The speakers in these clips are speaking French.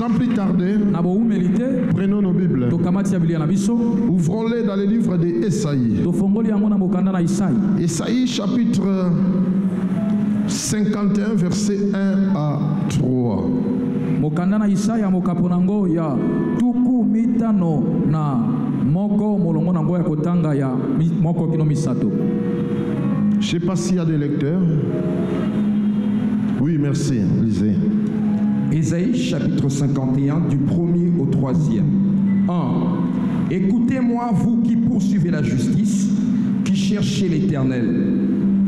Sans plus tarder, prenons nos Bibles. Ouvrons-les dans les livres d'Ésaïe. Ésaïe chapitre 51, versets 1 à 3. Mokandana Isaya mokaponango ya tuku mitano na moko molongo nango ya kotanga ya moko kino misato. Je sais pas s'il y a des lecteurs. Oui, merci. Lisez. Ésaïe chapitre 51 du 1er au 3e. 1. Écoutez-moi, vous qui poursuivez la justice, qui cherchez l'Éternel.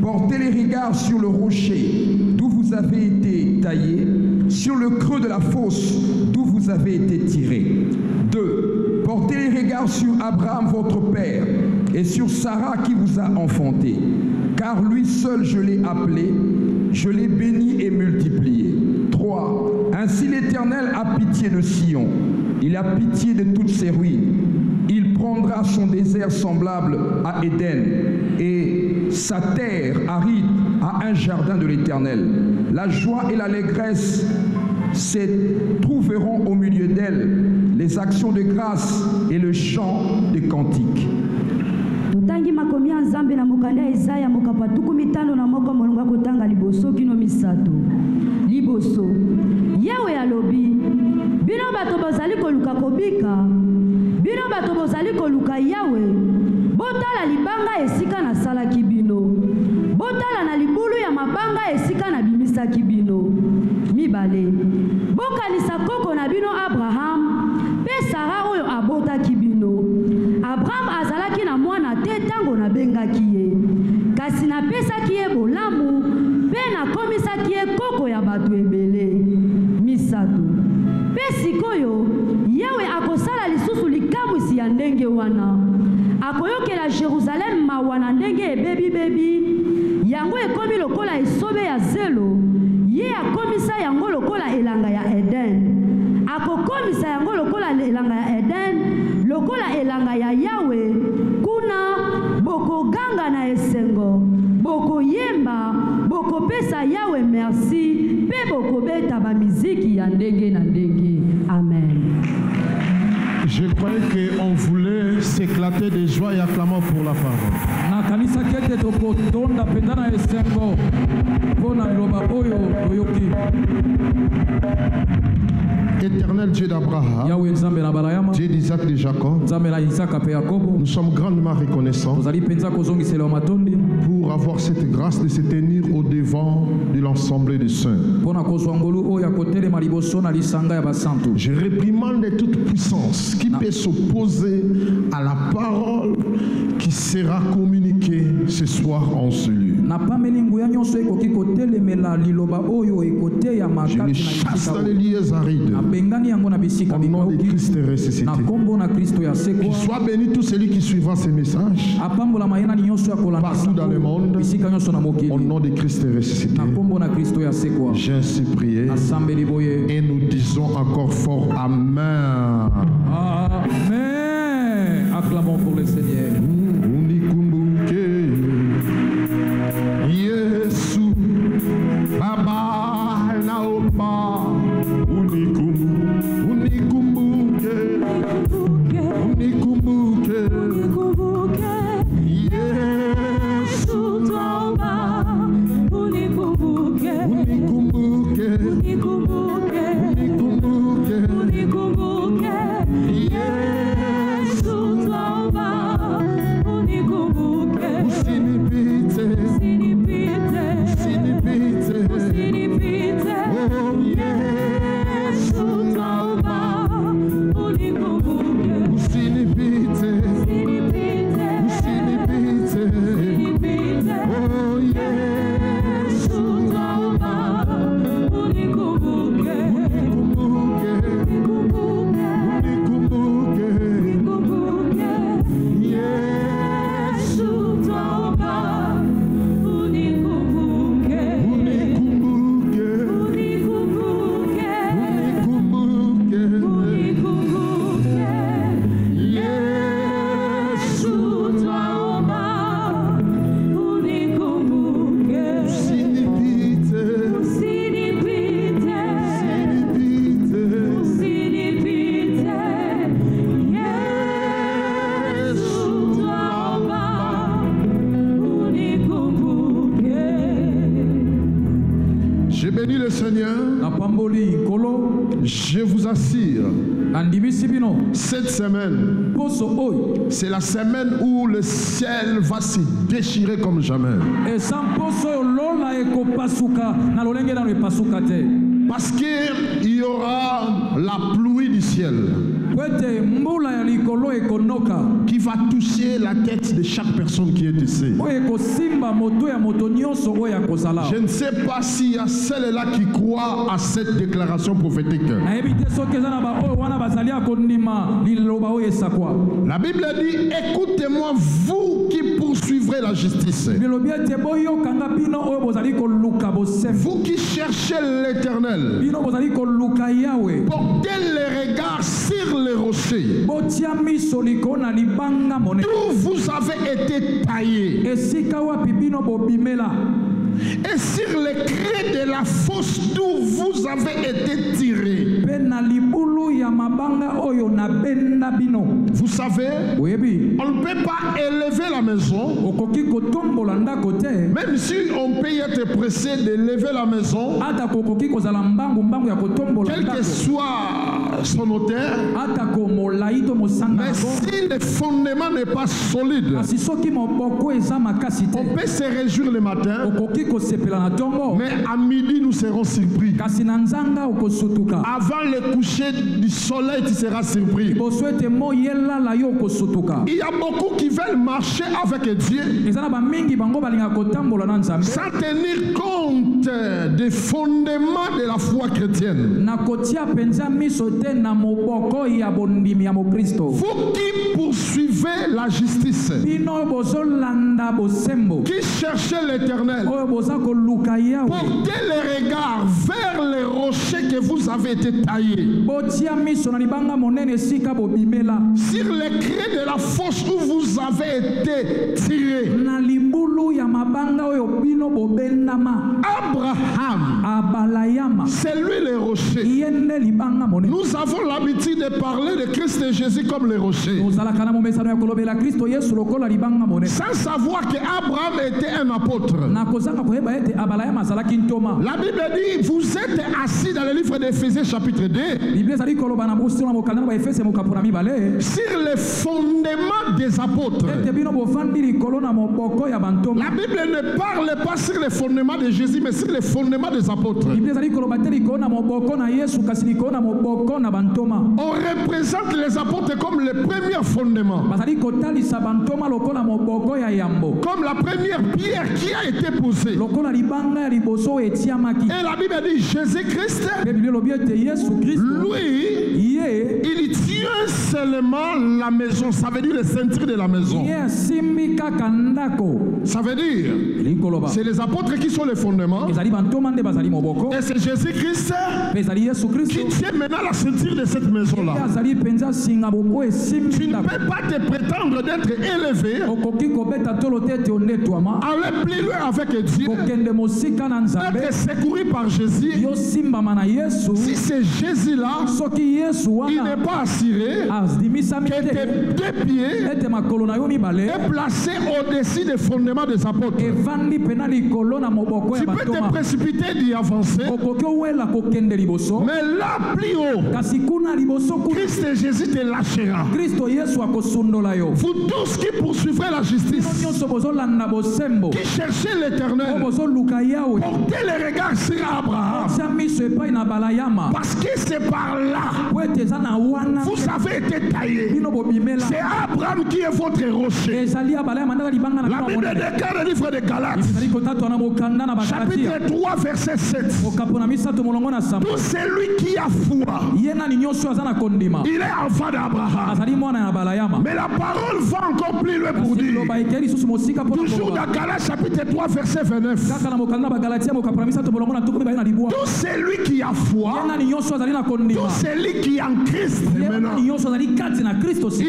Portez les regards sur le rocher d'où vous avez été taillé, sur le creux de la fosse d'où vous avez été tiré. 2. Portez les regards sur Abraham votre père et sur Sarah qui vous a enfanté. Car lui seul je l'ai appelé, je l'ai béni et multiplié. 3. Ainsi l'Éternel a pitié de Sion, il a pitié de toutes ses ruines. Il prendra son désert semblable à Éden et sa terre aride à un jardin de l'Éternel. La joie et l'allégresse se trouveront au milieu d'elle, les actions de grâce et le chant des cantiques. Totangi makomi ya Nzambe na mokanda Isaya mokapatuku mitano na moko molonga kotanga liboso kino misato. Liboso Yawe alobi bino bato bozali koluka kobika, bino bato bozali koluka Yawe, botala libanga esika na salaki bino, botala na libulu ya mabanga esika na bimisaki bino. Mibale bokanisa koko na bino Abraham pe Sarah oyo abotaki bino. Abraham azalaki na mwana te tango na bengaki ye, kasi na pesaki ye bolamu pe na komisaki ye koko ya bato ebele. Misato pe sikoyo Yawe akosala lisusu likamwisi ya ndenge wana, akoyokela Jerusalem mawana ndenge ebebi yango ekomi lokola esobe ya zelo, ye akomisa yango lokola elanga ya Eden, akokomisa yango lokola elanga ya Eden, lokola elanga ya Yawe. Kuna bokoganga na esengo, bokoyemba, bokopesa Yawe merci, pe bokobeta ba miziki ya ndenge na ndenge. Amen. Je croyais qu'on voulait s'éclater de joie et acclamant pour la parole. Éternel Dieu d'Abraham, Dieu d'Isaac et de Jacob, nous sommes grandement reconnaissants pour avoir cette grâce de se tenir au devant de l'ensemble des saints. Je réprimande toute puissance qui peut s'opposer à la parole qui sera communiquée ce soir en ce lieu. Je les chasse dans les lieux arides. Au nom de Christ ressuscité. Qu'il soit béni tout celui qui suivra ces messages partout dans le monde. Au nom de Christ ressuscité. J'ai ainsi prié. Et nous disons encore fort Amen. Amen. Acclamons pour le Seigneur. Yesu Baba naomba unikumbuke Yesu twaomba unikumbuke Yesu Je bénis le Seigneur. Je vous assure, cette semaine, c'est la semaine où le ciel va se déchirer comme jamais. Parce qu'il y aura la pluie du ciel qui va toucher la tête de chaque personne qui est ici. Je ne sais pas s'il y a celle-là qui croit à cette déclaration prophétique. La Bible dit, écoutez-moi, vous qui poursuivrez la justice, vous qui cherchez l'Éternel, portez les regards sur les rochers d'où vous avez été taillés, et sur les crêts de la fosse d'où vous avez été tirés. Vous savez, on ne peut pas élever la maison, même si on peut être pressé d'élever la maison, quel que soit son auteur, mais si le fondement n'est pas solide, on peut se réjouir le matin, mais à midi nous serons surpris. Avant le coucher du soleil, tu seras surpris. Il y a beaucoup qui veulent marcher avec Dieu sans tenir compte des fondements de la foi chrétienne. Vous qui poursuivez la justice, qui cherchez l'Éternel, portez les regards vers les rochers que vous avez été taillés, sur les crêts de la fosse où vous avez été tirés. Abraham, c'est lui le rocher. Nous avons l'habitude de parler de Christ et Jésus comme le rocher, sans savoir qu'Abraham était un apôtre. La Bible dit, vous êtes assis dans le livre d'Éphésiens chapitre 2 sur les fondements des apôtres. La Bible ne parle pas sur les fondements de Jésus, mais sur les fondements des apôtres. On représente les apôtres comme le premier fondement, comme la première pierre qui a été posée. Et la Bible dit Jésus-Christ, lui, il tient seulement la maison. Ça veut dire le ceinture de la maison. Ça veut dire, c'est les apôtres qui sont les fondements, et c'est Jésus-Christ qui tient maintenant la ceinture de cette maison-là. Tu ne peux pas te prétendre d'être élevé, aller plus loin avec Dieu, être secouru par Jésus. Si c'est Jésus-là, il n'est pas assuré que tes deux pieds est placé au-dessus des fondements des apôtres. Tu peux te précipiter d'y avancer, mais là plus haut, Christ et Jésus te lâchera. Vous tous qui poursuivrez la justice, qui cherchez l'Éternel, portez les regards sur Abraham, parce que c'est par là vous avez été taillé. C'est Abraham qui est votre rocher. La Bible déclare le livre de Galates chapitre 3 verset 7. Tout celui qui a foi, il est enfant d'Abraham. Mais la parole va encore plus loin pour dire, toujours dans Galates chapitre 3 verset 29, tout celui qui a foi, tout celui qui est en Christ, maintenant, il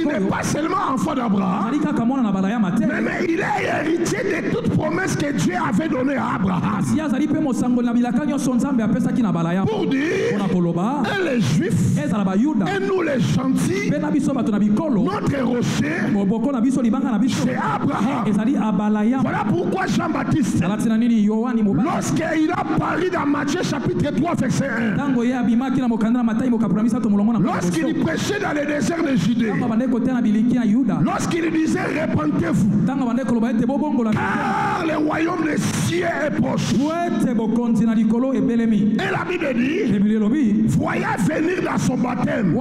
n'est pas seulement enfant d'Abraham, mais il est héritier de toute promesse que Dieu avait donnée à Abraham. pour dire et les Juifs et nous les gentils, notre rocher c'est Abraham. Voilà pourquoi Jean-Baptiste, lorsqu'il a parlé dans Matthieu chapitre 3 verset 1, lorsqu'il prêchait dans le désert de Judée, lorsqu'il disait répentez-vous car le royaume des cieux est proche, et la Bible dit voyez venir dans son baptême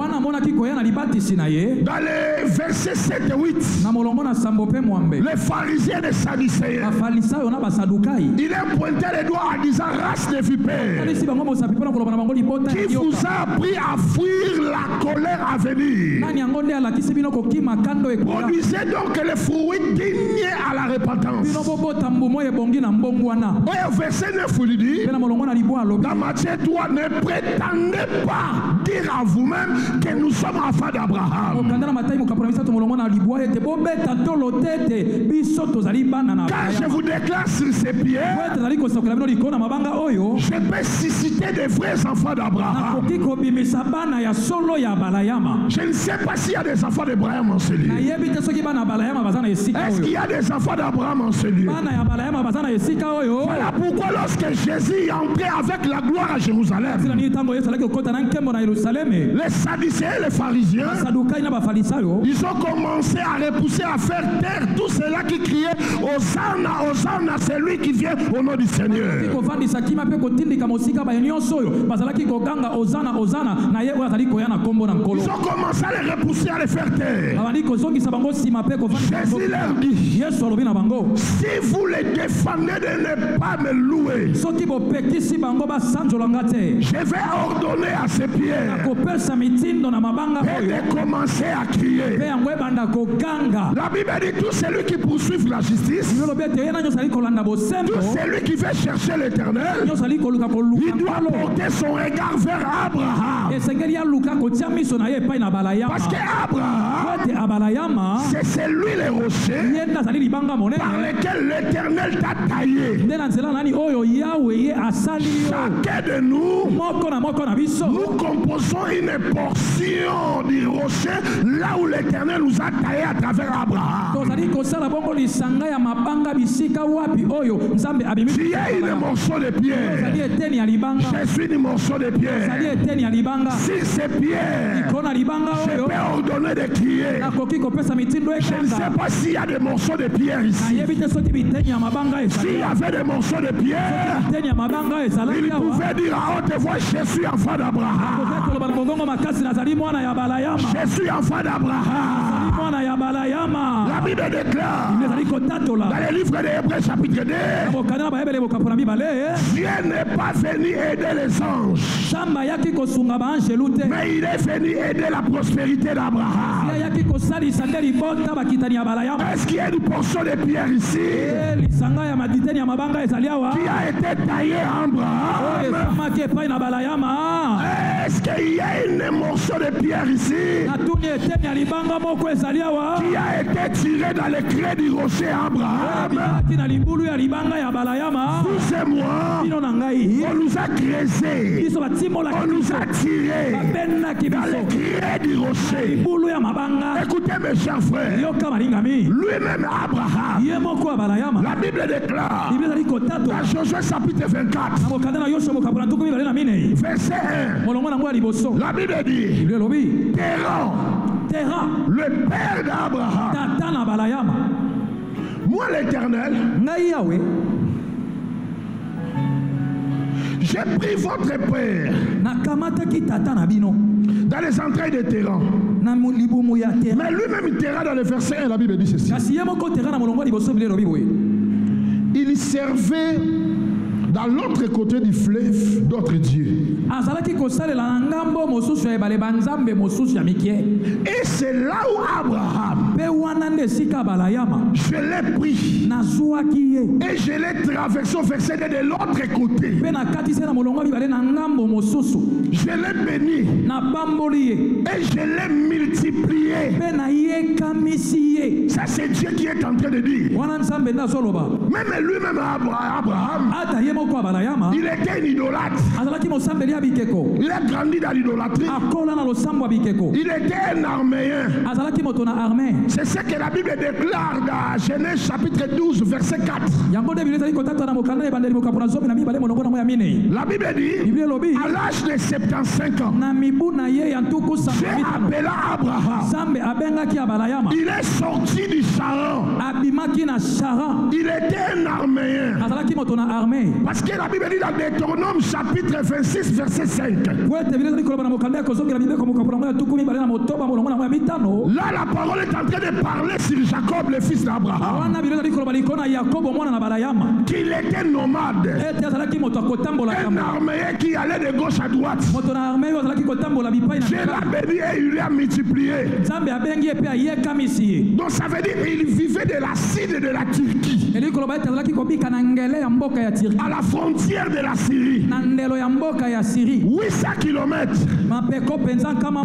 dans les versets 7 et 8 les pharisiens et les sadducéens, il a pointé les doigts en disant race de vipères, qui vous a appris à fuir la colère à venir. Produisez donc les fruits dignes à la repentance. Verset 9 il dit dans Matthieu 3, ne prétendez pas dire à vous-même que nous sommes enfants d'Abraham. Car je vous déclare sur ces pierres, je peux susciter des vrais enfants d'Abraham. Je ne sais pas s'il y a des enfants d'Abraham en ce lieu. Est-ce qu'il y a des enfants d'Abraham en ce lieu? Voilà pourquoi lorsque Jésus est entré avec la gloire à Jérusalem, les sadducéens et les pharisiens, ils ont commencé à repousser, à faire taire tout cela qui criait Hosanna, Hosanna, c'est lui qui vient au nom du Seigneur. Ils ont commencé à les repousser, à les faire taire. Jésus leur dit, si vous les défendez de ne pas me louer, je vais ordonner à ces pierres de commencer à crier. La Bible dit tout celui qui poursuit la justice, tout celui qui veut chercher l'Éternel, il doit porter son regard vers Abraham. Parce qu'Abraham, c'est celui le rocher par lequel l'Éternel t'a taillé. Chacun de nous, nous composons une portion du rocher là où l'Éternel nous a taillé à travers Abraham. Tu es une morceau de pierre. Je suis une morceau de pierre. Si ces pierres, je peux ordonner de crier. Je ne sais pas s'il y a des morceaux de pierre ici. S'il y avait des morceaux de pierre, il pouvait dire à haute voix, je suis enfant d'Abraham. Je suis enfant d'Abraham. La Bible déclare dans le livre des Hébreux chapitre 2, Dieu n'est pas venu aider les anges, mais il est venu aider la prospérité d'Abraham. Est-ce qu'il y a une portion de pierre ici qui a été taillée en Abraham? Est-ce qu'il y a une morceau de pierre ici qui a été tiré dans les crêts du rocher Abraham? Vous et moi, on nous a creusé, on nous a tiré dans les crêts du rocher. Écoutez mes chers frères, lui-même Abraham, la Bible déclare dans Josué chapitre 24 verset 1, la Bible dit Téran, le père d'Abraham, moi l'Éternel, j'ai pris votre père dans les entrailles de Téran. Mais lui-même Téran dans le verset 1, la Bible dit ceci. Il servait dans l'autre côté du fleuve d'autres dieux. Et c'est là où Abraham, je l'ai pris et je l'ai traversé au verset de l'autre côté. Je l'ai béni et je l'ai multiplié. Ça c'est Dieu qui est en train de dire. Même lui-même Abraham, Il était un idolâtre. Il a grandi dans l'idolâtrie. Il était un arméen. C'est ce que la Bible déclare dans Genèse chapitre 12 verset 4. La Bible dit, à l'âge de 75 ans, Dieu appela Abraham. Il est sorti du Charan. Il était un arméen. Parce que la Bible dit dans Deutéronome chapitre 26 verset 5. Là la parole est en train de parler sur Jacob le fils d'Abraham. Qu'il était nomade. Un arméen qui allait de gauche à droite. Dieu l'a béni et il l'a multiplié. Donc ça veut dire qu'il vivait de l'acide de la Turquie. À la frontière de la Syrie. 800 km.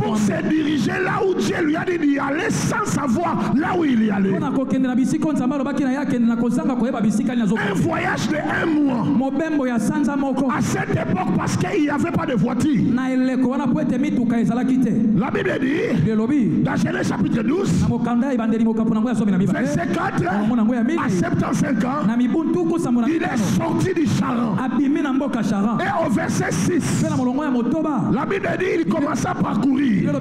Pour se diriger là où Dieu lui a dit d'y aller sans savoir là où il y allait. Un voyage de 1 mois. À cette époque, parce qu'il n'y avait pas de voiture. La Bible dit, dans Genèse chapitre 12, verset 4, à 75 ans, il est sorti du Charan. Et au verset 6, la Bible dit, il commença à parcourir.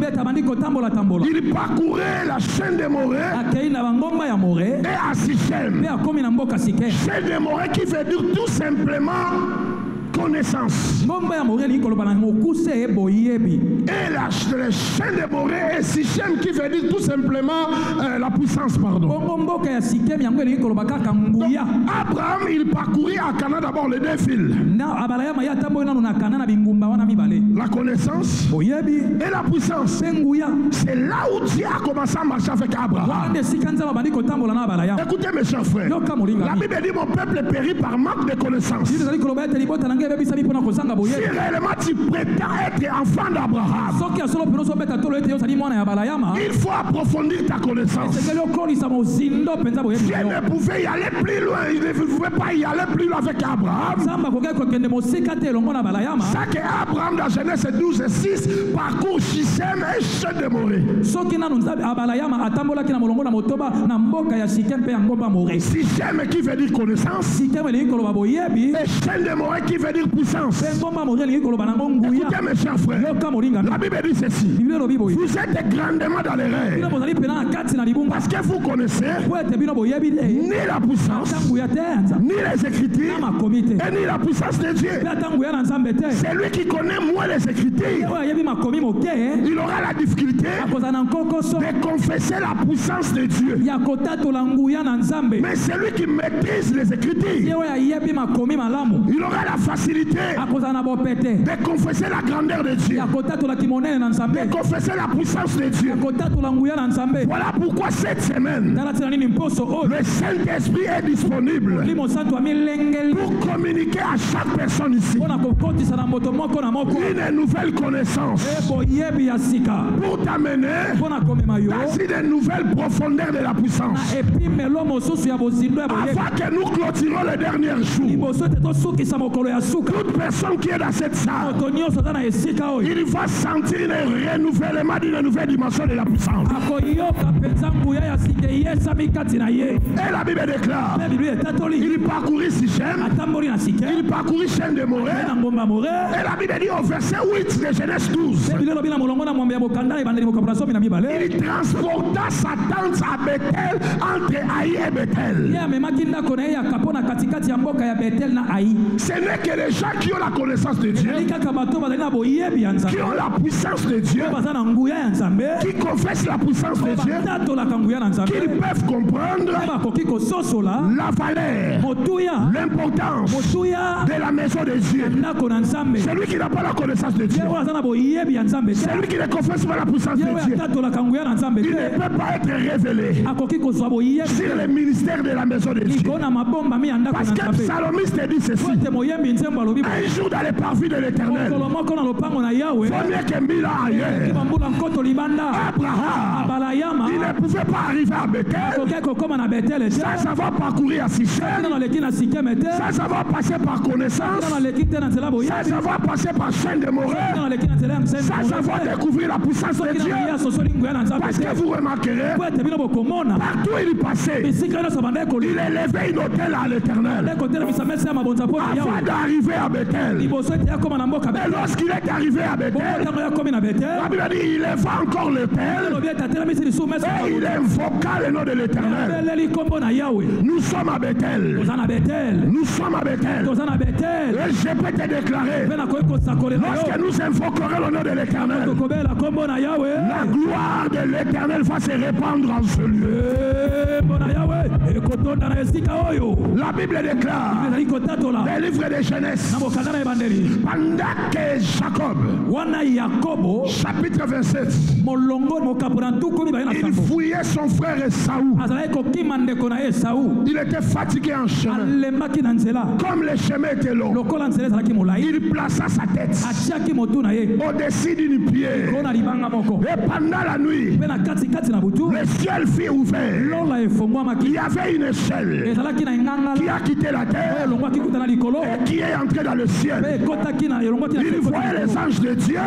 Il parcourait la chaîne de Morée et à Sichem. Chaîne de Morée qui veut dire tout simplement connaissance. Et la chaîne de Morée et Sichem qui veut dire tout simplement la puissance, pardon. Donc, Abraham, il parcourit à Canaan d'abord les 2 villes. La connaissance et la puissance. C'est là où Dieu a commencé à marcher avec Abraham. Écoutez mes chers frères, la Bible dit mon peuple périt par manque de connaissance. Si réellement tu prétends être enfant d'Abraham, il faut approfondir ta connaissance. Dieu ne pouvait y aller plus loin. Il ne pouvait pas y aller plus loin avec Abraham. Ça que Abraham dans Genèse 12 et 6 parcourt Sichem et chaîne de Morée. Sichem qui veut dire connaissance et chaîne de Morée qui veut dire puissance. Écoutez mes chers frères, la Bible dit ceci: vous êtes grandement dans l'erreur parce que vous connaissez ni la puissance ni les Écritures et ni la puissance de Dieu. Celui qui connaît moins les Écritures, il aura la difficulté de confesser la puissance de Dieu. Mais celui qui maîtrise les Écritures, il aura la facilité de confesser la grandeur de Dieu, de confesser la puissance de Dieu. Voilà pourquoi cette semaine, le Saint-Esprit est disponible pour communiquer à chaque personne ici une nouvelle connaissance, pour t'amener dans une nouvelle profondeur de la puissance, afin que nous clôturons le dernier jour. Toute personne qui est dans cette salle, il va sentir un renouvellement d'une nouvelle dimension de la puissance. Et la Bible déclare, il parcourit Sichem, il parcourit chaîne de Morée. Et la Bible dit au verset 8 de Genèse 12, il transporta sa tente à Bethel, entre Haï et Bethel. Ce n'est que les gens qui ont la connaissance de Dieu, qui ont la puissance de Dieu, qui confessent la puissance de Dieu, qui peuvent comprendre la valeur, l'importance de la maison de Dieu. Celui qui n'a pas la connaissance de Dieu, celui qui ne confesse pas la puissance de Dieu, il ne peut pas être révélé sur le ministère de la maison de Dieu. Parce que le psalmiste dit ceci: Un jour dans les parvis de l'Éternel. Vaut mieux que 1000 ans ailleurs. Abraham, il ne pouvait pas arriver à Bethel sans avoir parcouru à Sichem, sans avoir passé par connaissance, sans avoir passé par chaîne de Morée, sans avoir découvert la puissance de Dieu. Parce que vous remarquerez, partout il passait, il élevait une autel à l'Éternel avant d'arriver à Bethel. Et lorsqu'il est arrivé à Bethel, la Bible dit il éleva encore l'autel et il invoqua le nom de l'Éternel. Nous sommes à Bethel. Nous sommes à Bethel. Et je peux te déclarer, lorsque nous invoquerons le nom de l'Éternel, la gloire de l'Éternel va se répandre en ce lieu. La Bible déclare, dans le livre de Genèse, pendant que Jacob, chapitre 27, il fouillait son frère Esaü. Il était fatigué en chemin. Comme le chemin était long, il plaça sa tête au-dessus d'une pierre. Et pendant la nuit, le ciel fut ouvert. Il y avait une échelle qui a quitté la terre et qui est entrée dans le ciel. Il voyait les anges de Dieu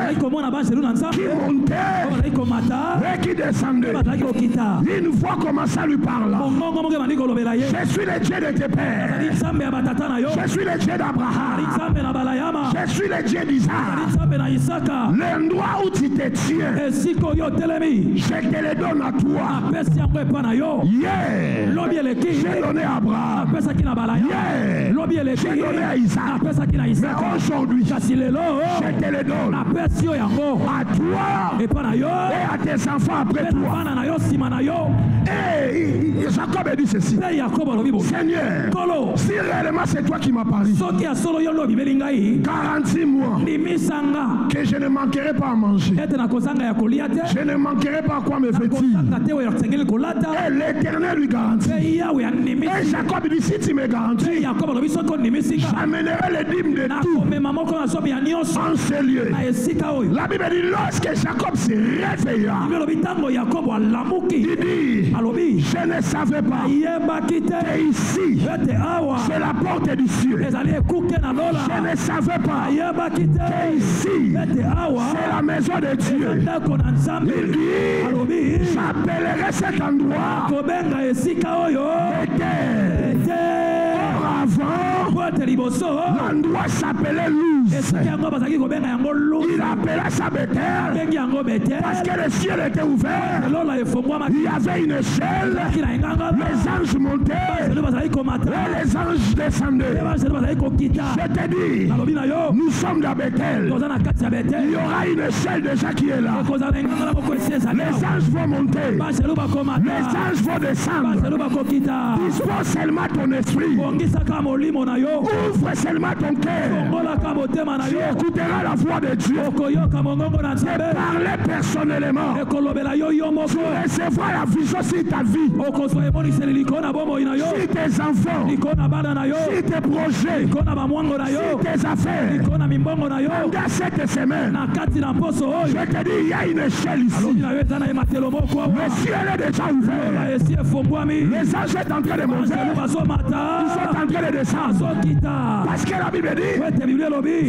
qui montaient et qui descendaient. Une voix commença à lui parler. Je suis le Dieu de tes pères. Je suis le Dieu d'Abraham. Je suis le Dieu d'Isaac. L'endroit où tu te tiens, je te le donne à toi. Hier, j'ai donné à Abraham. Hier, j'ai donné à Isaac. Mais aujourd'hui, je te le donne à toi et à tes enfants après toi. Et Jacob a dit ceci: Seigneur, si réellement c'est toi qui m'as parlé, 46 mois que je ne manquerai pas à manger, je ne manquerai pas à quoi me vêtir. Et l'Éternel lui garantit. Et Jacob dit: si tu me garantis, j'amènerai les dîmes de tout en ce lieu. La Bible dit, lorsque Jacob se réveilla, il dit: je ne savais pas que ici c'est la porte du ciel. Je ne savais pas que ici c'est la maison de Dieu. Il dit: j'appellerai cet endroit Bethel. Avant, l'endroit s'appelait Luz. Il appela ça Bethel parce que le ciel était ouvert. Il y avait une échelle. Les anges montaient et les anges descendaient. Je te dis, nous sommes dans Bethel. Il y aura une échelle déjà qui est là. Les anges vont monter. Les anges vont descendre. Dispose seulement ton esprit. Ouvre seulement ton cœur. Tu écouteras la voix de Dieu. Parlez personnellement. Tu recevras la vision sur ta vie. Sur tes enfants. Sur tes projets. Sur tes affaires. Pendant cette semaine, je te dis, il y a une échelle ici. Le ciel est déjà ouvert. Les anges sont en train de monter. Ils sont en train de descendre. Parce que la Bible dit: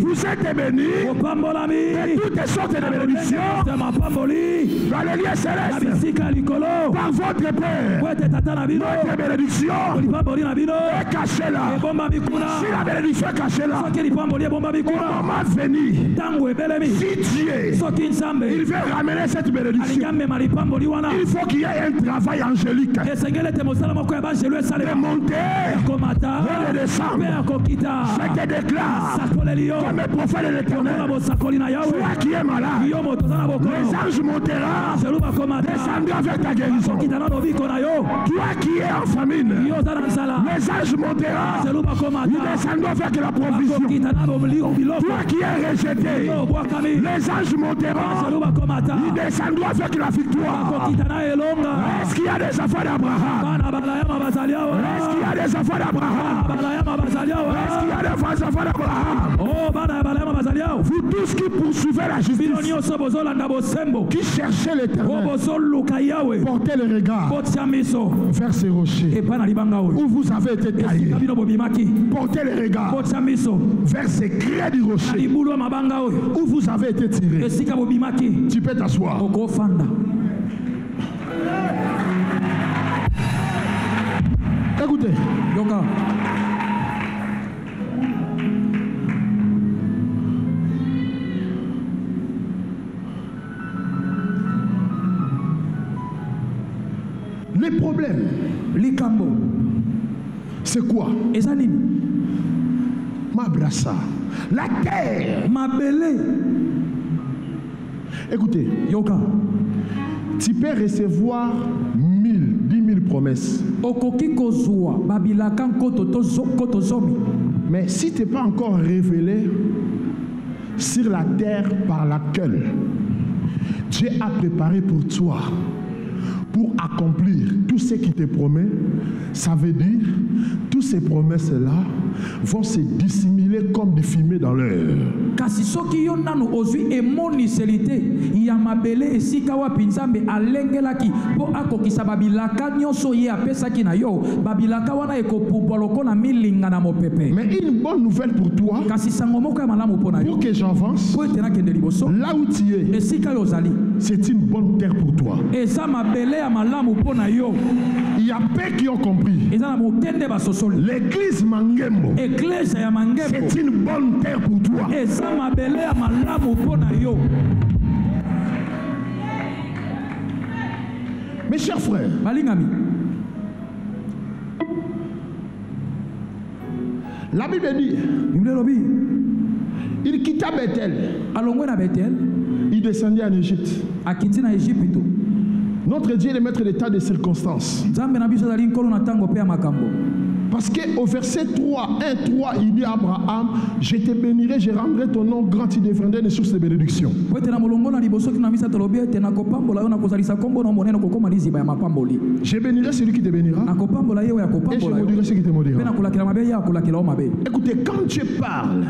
vous êtes bénis de toutes sortes de bénédictions dans les lieux célestes par votre Père. Notre bénédiction est cachée là. Si la bénédiction est cachée là, au moment venu, si Dieu il veut ramener cette bénédiction, il faut qu'il y ait un travail angélique de monter et de descendre. Je te déclare comme le prophète de l'Éternel, toi qui es malade, les anges monteront, descendra vers ta guérison. Toi qui es en famine, les anges monteront, ils descendront vers la provision. Toi qui es rejeté, les anges monteront, ils descendront vers la victoire. Est-ce qu'il y a des enfants d'Abraham? Est-ce qu'il y a des enfants d'Abraham? Est-ce qu'il y a des enfants d'Abraham? Vous tous qui poursuivez la justice, qui cherchez l'Éternel, portez le regard vers ces rochers où vous avez été taillés. Portez le regard vers ces craies du rocher où vous avez été tirés. Tu peux t'asseoir. Écoutez. Les problèmes, les cambo, c'est quoi? Ma brassa, la terre, ma belle. Écoutez, Yoka, tu peux recevoir 10 000 promesses. Mais si tu n'es pas encore révélé sur la terre par laquelle Dieu a préparé pour toi, pour accomplir tout ce qui te promet, ça veut dire toutes ces promesses-là vont se dissimuler comme des fumées dans l'air. Mais une bonne nouvelle pour toi, pour que j'avance, là où tu es, c'est une bonne terre pour toi. Il y a peu qui ont compris. L'église Mangembo, c'est une bonne terre pour toi. Mes chers frères, la Bible dit, il quitta Bethel, il descendit en Égypte. Notre Dieu est le maître des tas de circonstances. Parce qu'au verset 3, 1-3, il dit à Abraham, je te bénirai, je rendrai ton nom grand, tu deviendras une source de bénédiction. Je bénirai celui qui te bénira, et je maudirai celui qui te maudira. Écoutez, quand Dieu parle,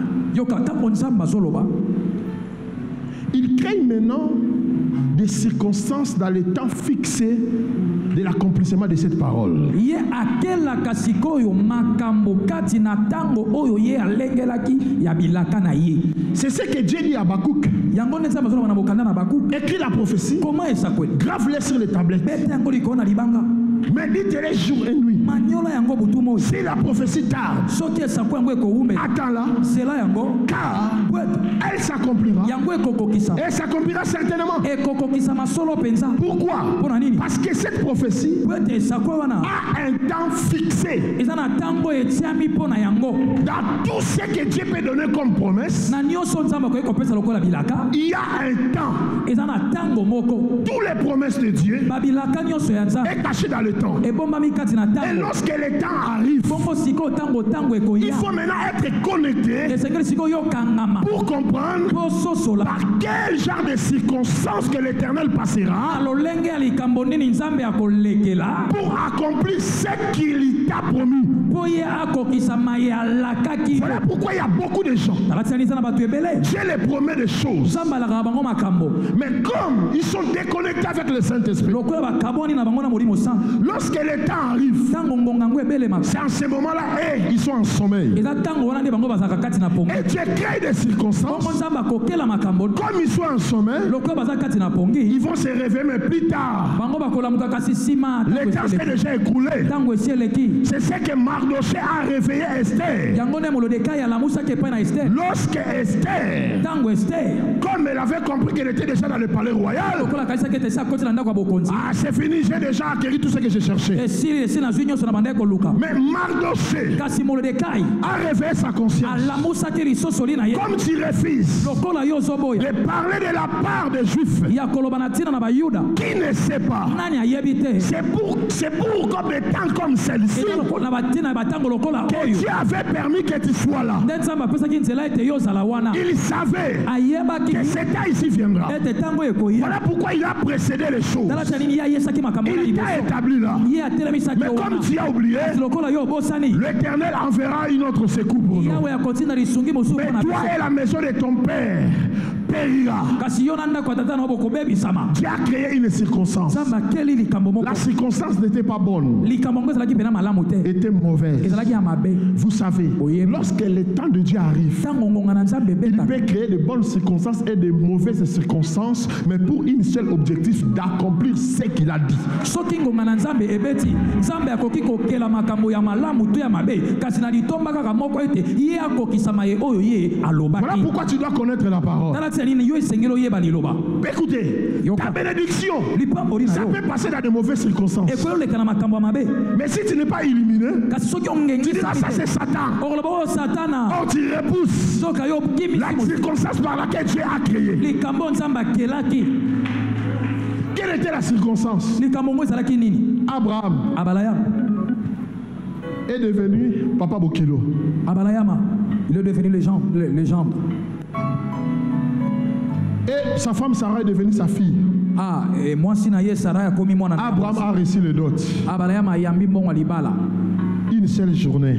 il crée maintenant des circonstances dans le temps fixé de l'accomplissement de cette parole. C'est ce que Dieu dit à Habakkuk. Écris la prophétie. Grave-les sur les tablettes. Médite-les jour et nuit. Si la prophétie tarde, attends-la, car elle s'accomplira. Et elle s'accomplira certainement. Pourquoi? Parce que cette prophétie a un temps fixé. Dans tout ce que Dieu peut donner comme promesse, il y a un temps. Toutes les promesses de Dieu est cachées dans le temps. Et lorsque le temps arrive, il faut maintenant être connecté pour comprendre par quel genre de circonstances que l'Éternel passera pour accomplir ce qu'il t'a promis. Voilà pourquoi il y a beaucoup de gens. Dieu les promet des choses, mais comme ils sont déconnectés avec le Saint-Esprit, lorsque le temps arrive, c'est en ce moment-là, ils sont en sommeil. Et Dieu crée des circonstances. Comme ils sont en sommeil, ils vont se réveiller, mais plus tard. Le temps s'est déjà écoulé. C'est ce que Mardoché a réveillé Esther. Lorsque Esther, comme elle avait compris qu'elle était déjà dans le palais royal, c'est fini, j'ai déjà acquis tout ce que j'ai cherché. Mais Mardoché a réveillé sa conscience. Comme tu refuses de parler de la part des Juifs qui ne sait pas, c'est pour comme des temps comme celle-ci que Dieu avait permis que tu sois là. Il savait que cet temps ici viendra. Voilà pourquoi il a précédé les choses. Il t'a établi là. Mais comme tu as oublié, l'Éternel enverra une autre secours pour nous. Mais toi et la maison de ton père périra. Dieu a créé une circonstance. La circonstance n'était pas bonne, était mauvaise. Vous savez, lorsque le temps de Dieu arrive, il peut créer de bonnes circonstances et de mauvaises circonstances, mais pour un seul objectif, d'accomplir ce qu'il a dit. Voilà pourquoi tu dois connaître la parole. Écoutez, ta bénédiction, ça peut passer dans de mauvaises circonstances. Mais si tu n'es pas illuminé, tu dis ça c'est Satan. Oh, tu repousses la circonstance par laquelle Dieu a créé. Quelle était la circonstance? Abraham est devenu Papa Bokelo. Il est devenu légende. Et sa femme Sarah est devenue sa fille. Abraham a reçu le dot. Une seule journée,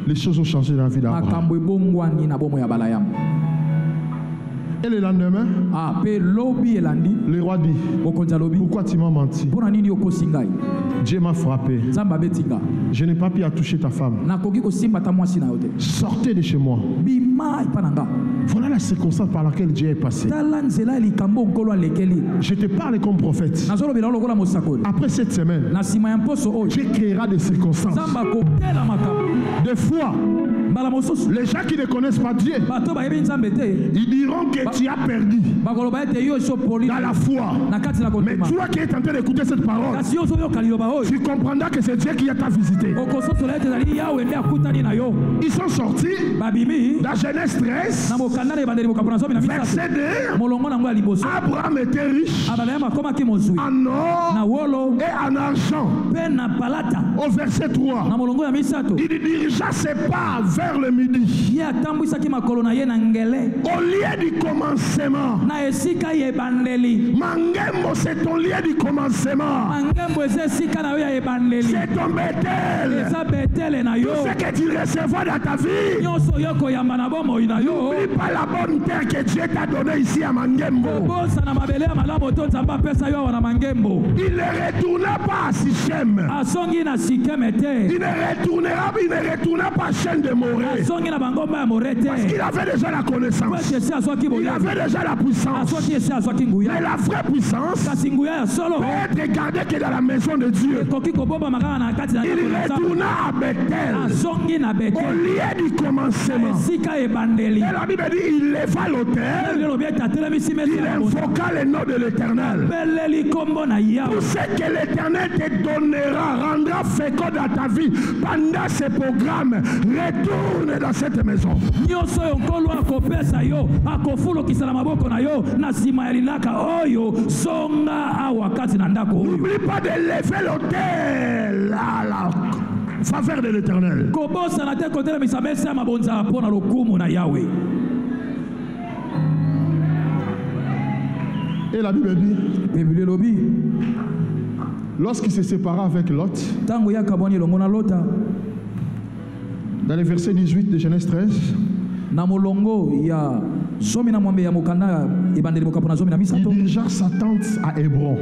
les choses ont changé dans la vie d'Abraham. Et le lendemain, le roi dit: pourquoi tu m'as menti? Dieu m'a frappé. Je n'ai pas pu toucher ta femme. Sortez de chez moi. Voilà la circonstance par laquelle Dieu est passé. Je te parle comme prophète. Après cette semaine, Dieu créera des circonstances. Des fois, les gens qui ne connaissent pas Dieu, ils diront que tu as perdu dans la foi. Mais toi qui es en train d'écouter cette parole, tu comprendras que c'est Dieu qui t'a visité. Ils sont sortis dans Genèse 13, verset 2. Abraham était riche en or et en argent. Au verset 3, il dirigea ses pas vers le midi. Au lieu du commencement, Mangembo, c'est ton lieu du commencement. C'est ton Bethel. Tout ce que tu recevras dans ta vie, n'oublie pas la bonne terre que Dieu t'a donnée ici à Mangembo. Il ne retourna pas à Sichem. Il ne retourna pas à Chêne de Morée. Parce qu'il avait déjà la connaissance. Il avait déjà la puissance. Mais la vraie puissance peut être gardée que dans la maison de Dieu. Il retourna à Bethel au lieu du commencement. Et la Bible dit il leva l'autel, il invoqua le nom de l'Éternel. Tout ce que l'Éternel te donnera rendra fécond dans ta vie pendant ce programme. Retourne dans cette maison. N'oublie pas de lever l'autel à la faveur de l'Éternel. Et la Bible dit, lorsqu'il se sépara avec Lot, dans le verset 18 de Genèse 13, il dirigea sa tente à Hébron.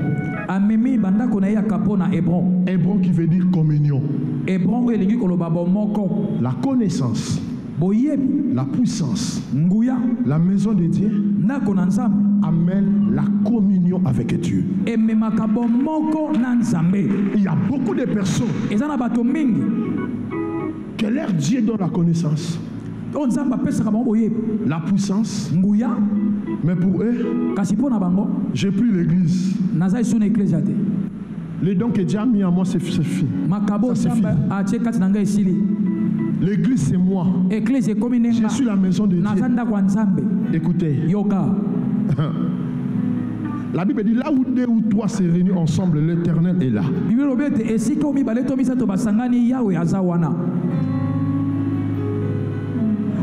Hébron qui veut dire communion. La connaissance, la puissance, la maison de Dieu amène la communion avec Dieu. Il y a beaucoup de personnes que leur Dieu donne la connaissance, la puissance, mais pour eux, j'ai plus l'église. Les dons que Dieu a mis à moi, c'est fini. L'église, c'est moi. Je suis la maison de Dieu. Écoutez, La Bible dit là où 2 ou 3 se réunissent ensemble, l'Éternel est là.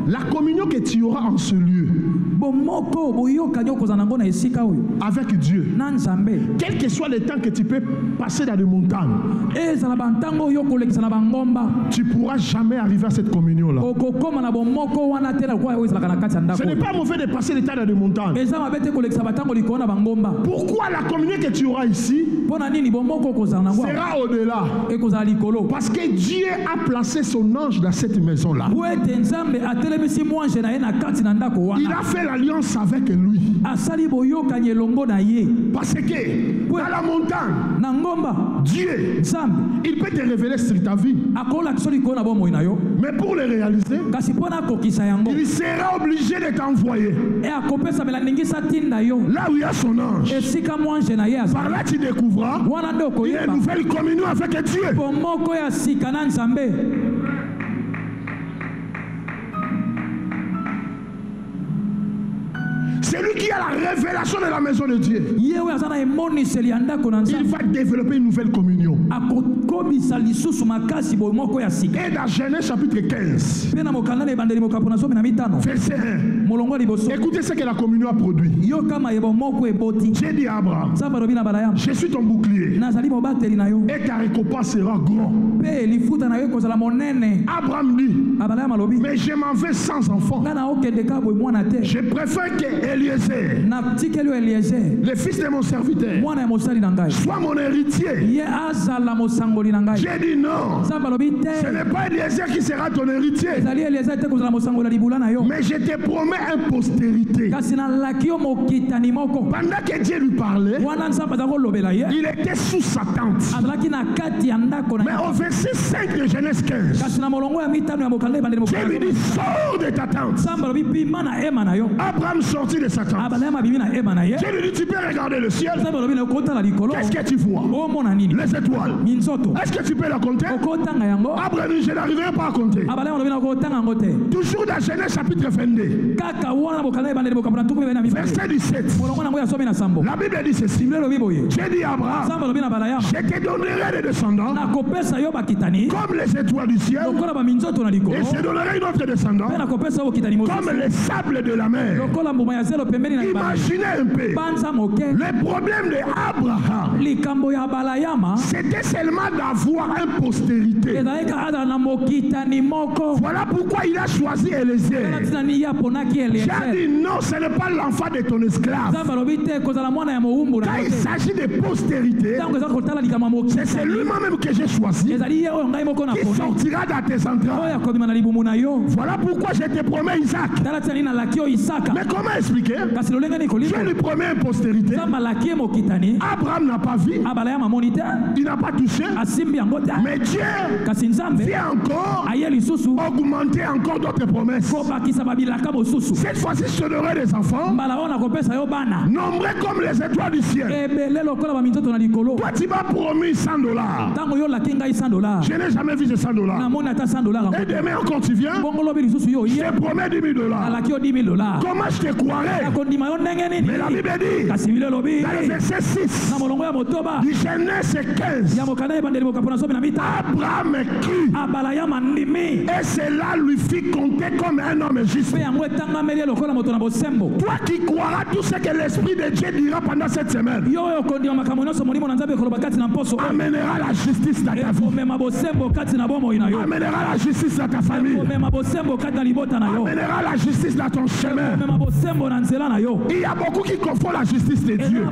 La communion que tu auras en ce lieu avec Dieu, quel que soit le temps que tu peux passer dans les montagnes, tu ne pourras jamais arriver à cette communion-là. Ce n'est pas mauvais de passer le temps dans les montagnes. Pourquoi la communion que tu auras ici sera au-delà? Parce que Dieu a placé son ange dans cette maison-là. Il a fait l'alliance avec lui. Parce que dans la montagne, Dieu, il peut te révéler sur ta vie. Mais pour le réaliser, il sera obligé de t'envoyer là où il y a son ange. Par là, tu découvriras une nouvelle communion avec Dieu. C'est lui qui a la révélation de la maison de Dieu. Il va développer une nouvelle communion. Et dans Genèse chapitre 15, verset 1, écoutez ce que la communion a produit. J'ai dit à Abraham, je suis ton bouclier et ta récompense sera grand. Abraham dit, mais je m'en vais sans enfant. Je préfère que Eliezer, le fils de mon serviteur, soit mon héritier. J'ai dit non, ce n'est pas Eliezer qui sera ton héritier, mais je te promets une postérité. Pendant que Dieu lui parlait, il était sous sa tente. Mais au verset 5 de Genèse 15, Dieu lui dit, sors de ta tente. Abraham sortit de sa tente. Dieu lui dit, tu peux regarder le ciel. Qu'est-ce que tu vois? Les étoiles. Est-ce que tu peux la compter? Abraham dit, je n'arriverai pas à compter. Toujours dans Genèse chapitre 22, verset 17, la Bible dit ceci. J'ai dit à Abraham, je te donnerai des descendants comme les étoiles du ciel, et je donnerai une autre descendant comme les sables de la mer. Imaginez un peu. Le problème d'Abraham, c'était seulement d'avoir une postérité. Voilà pourquoi il a choisi Eliezer. J'ai dit non, ce n'est pas l'enfant de ton esclave. Quand il s'agit de postérité, c'est celui-même que j'ai choisi qui sortira dans tes entrailles. Voilà pourquoi je te promets Isaac. Mais comment expliquer? Je lui promets une postérité. Abraham n'a pas vu, il n'a pas touché, mais Dieu vient encore augmenter encore d'autres promesses. Cette fois-ci, je te donnerai des enfants nombreux comme les étoiles du ciel. Toi, tu m'as promis $100. Je n'ai jamais vu ces $100. Et demain encore tu viens, je te promets $10 000. Comment je te croirais? Mais la Bible dit, dans le verset 6 du Genèse 15, Abraham crut, et cela lui fit compter comme un homme juste. Toi qui croiras tout ce que l'Esprit de Dieu dira pendant cette semaine, amènera la justice dans ta vie, amènera la justice dans ta famille, amènera la justice dans ton chemin. Il y a beaucoup qui confondent la justice de Dieu.